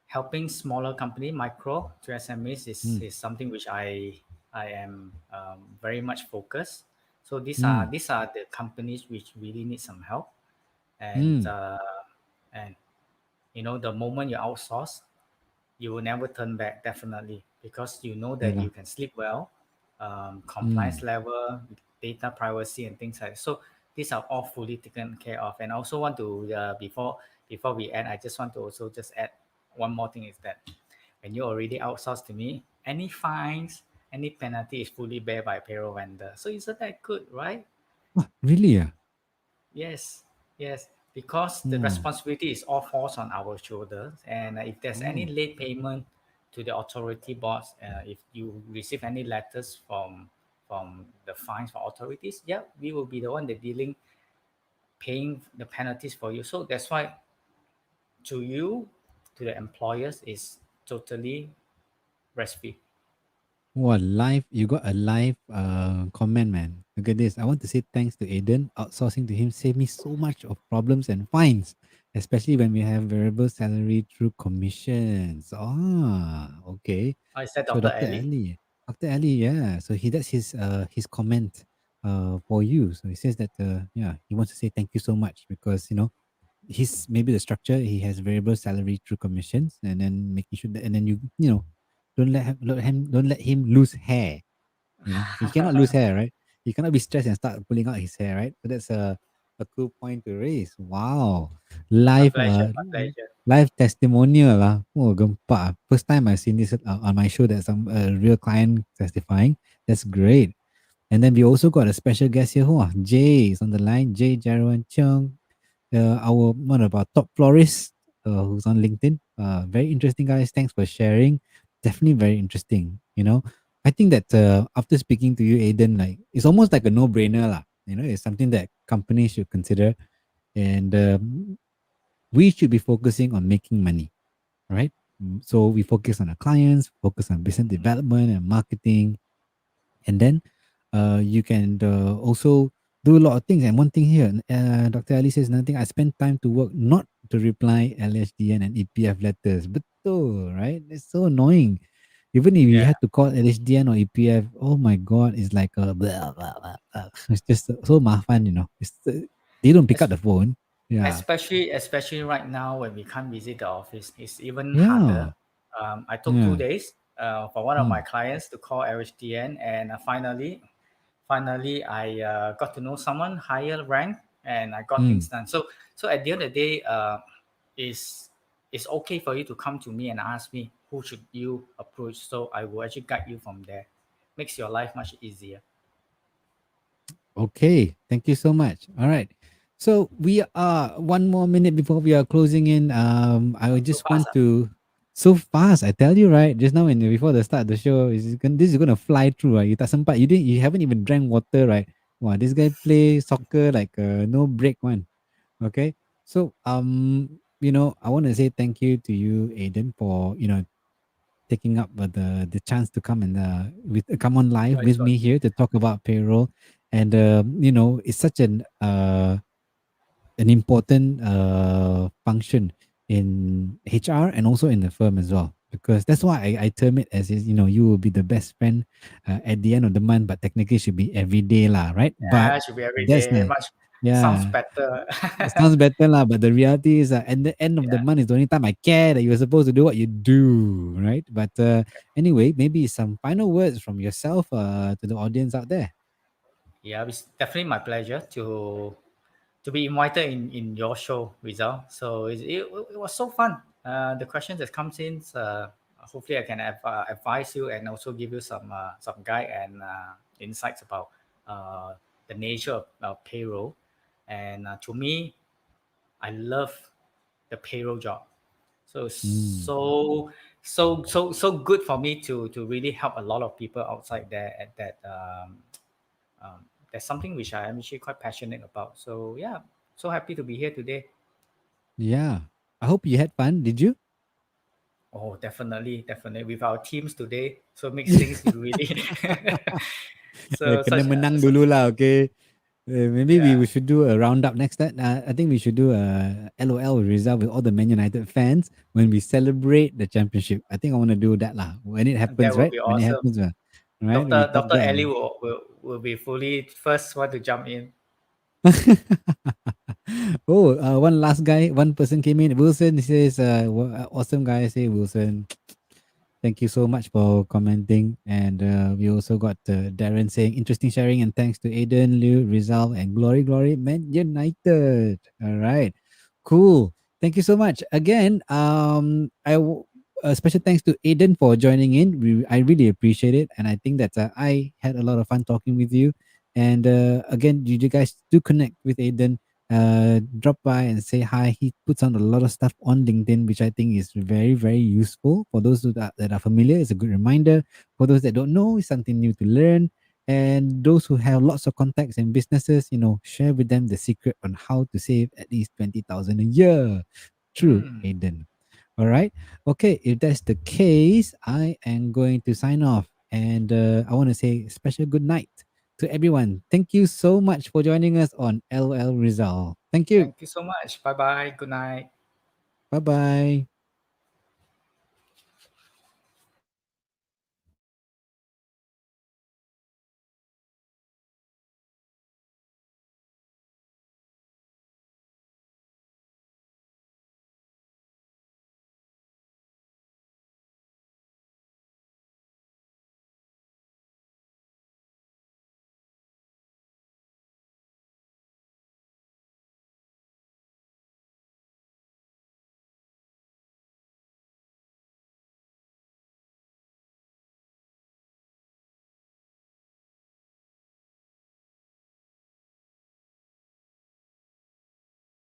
S3: helping smaller company, micro to SMEs,
S2: Mm.
S3: is something which I am very much focused. So
S2: Mm.
S3: these are the companies which really need some help, and
S2: Mm.
S3: and the moment you outsource, you will never turn back, definitely, because you know
S2: Yeah
S3: that
S2: lah.
S3: you can sleep well, compliance
S2: Mm.
S3: level, data privacy, and things like that. So these are all fully taken care of. And I also want to, before we end, I just want to also just add one more thing, is that when you already outsource to me, any fines, any penalty is fully bear by payroll vendor. So isn't that good, right?
S2: Wah, really? Yeah.
S3: Yes, yes, because the
S2: Oh.
S3: responsibility is all falls on our shoulders. And if there's any
S2: Oh.
S3: late payment to the authority boss, if you receive any letters from the fines for authorities, yeah, we will be the one that dealing, paying the penalties for you. So that's why, to you, to the employers, is totally risk free.
S2: Wow, live, you got a live comment, man. Look at this. I want to say thanks to Aiden. Outsourcing to him saved me so much of problems and fines, especially when we have variable salary through commissions. Ah, okay.
S3: I said
S2: So
S3: Dr.
S2: Dr.
S3: Ali.
S2: Ali, Dr. Ali, yeah. So that's his comment for you. So he says that yeah, he wants to say thank you so much because he's maybe the structure, he has variable salary through commissions, and then making sure that, and then don't let him lose hair. He cannot lose hair, right? He cannot be stressed and start pulling out his hair, right? So that's a cool point to raise. Wow.
S3: My
S2: Live
S3: pleasure, my pleasure.
S2: live testimonial lah. Oh, gempak. First time I've seen this on my show, that some real client testifying. That's great. And then we also got a special guest here. Oh, Jay is on the line. Jay Jarwan Chung, our one of our top florists, who's on LinkedIn. Very interesting, guys. Thanks for sharing. Definitely very interesting. I think that after speaking to you, Aiden, like it's almost like a no-brainer, lah. It's something that companies should consider, and we should be focusing on making money, right? So we focus on our clients, focus on business development and marketing, and then you can also do a lot of things. And one thing here, Dr. Ali says another thing, I spend time to work, not to reply LHDN and EPF letters. Betul, right? It's so annoying. Even if you
S3: Yeah,
S2: had to call LHDN or EPF, oh my god, it's like a blah, blah, blah, blah. It's just so mafan. They don't pick up the phone. Yeah.
S3: especially right now when we can't visit the office, it's even harder.
S2: Yeah.
S3: I took two
S2: Yeah.
S3: days for one of my
S2: Mm,
S3: clients to call LHDN, and finally I got to know someone higher rank, and I got things
S2: mm.
S3: done. So at the end of the day, is it's okay for you to come to me and ask me who should you approach. So I will actually guide you from there. Makes your life much easier.
S2: Okay, thank you so much. All right. So we are 1 more minute before we are closing in. I
S3: So
S2: just
S3: fast.
S2: want to so fast. I tell you, right? Just now, when before the start of the show, this is gonna fly through. Right? You tak sempat. You haven't even drank water, right? Wow, this guy play soccer like no break one. Okay. So I want to say thank you to you, Aiden, for taking up the chance to come and come on live
S3: Nice
S2: with
S3: one.
S2: me here to talk about payroll. And it's such an important function in HR and also in the firm as well, because that's why I term it as is, you will be the best friend at the end of the month, but technically should be every day lah, right? But
S3: Yeah, should be every
S2: that's
S3: day.
S2: nice.
S3: Much sounds
S2: Yeah,
S3: better.
S2: it sounds better lah, but the reality is at the end of the
S3: Yeah.
S2: month is the only time I care that you're supposed to do what you do, right? But anyway, maybe some final words from yourself to the audience out there.
S3: Yeah, it's definitely my pleasure to be invited in your show, Rizal. So it was so fun. The questions that comes in, hopefully I can advise you and also give you some guide and insights about uh, the nature of payroll. And to me, I love the payroll job. So
S2: Mm,
S3: so good for me to really help a lot of people outside there at that that's something which I am actually quite passionate about. So yeah, so happy to be here today.
S2: Yeah. I hope you had fun. Did you?
S3: Oh, definitely, definitely with our teams today. So makes things really so
S2: Kena
S3: such
S2: menang
S3: so,
S2: dulu lah, okay? Maybe
S3: yeah.
S2: we should do a roundup next time. I think we should do a LOL result with all the Man United fans when we celebrate the championship. I think I want to do that lah. When it happens,
S3: That will
S2: right?
S3: be
S2: When it
S3: awesome.
S2: happens, right? We
S3: Dr.
S2: talk
S3: Dr. Ellie
S2: then.
S3: will be fully first one to jump in.
S2: Oh, one last guy, one person came in. Wilson says, awesome guy. Say Wilson. Thank you so much for commenting. And we also got Darren saying, interesting sharing and thanks to Aiden, Liew, Rizal, and Glory, Man United. All right. Cool. Thank you so much. Again, a special thanks to Aiden for joining in. I really appreciate it. And I think that I had a lot of fun talking with you. And again, you guys do connect with Aiden, drop by and say hi. He puts on a lot of stuff on LinkedIn, which I think is very, very useful. For those that are familiar, it's a good reminder. For those that don't know, it's something new to learn. And those who have lots of contacts and businesses, share with them the secret on how to save at least 20,000 a year. True,
S3: Mm.
S2: Aiden. All right. Okay. If that's the case, I am going to sign off. And I want to say a special good night to everyone. Thank you so much for joining us on LOL Rizal. Thank you.
S3: Thank you so much. Bye bye. Good night.
S2: Bye bye.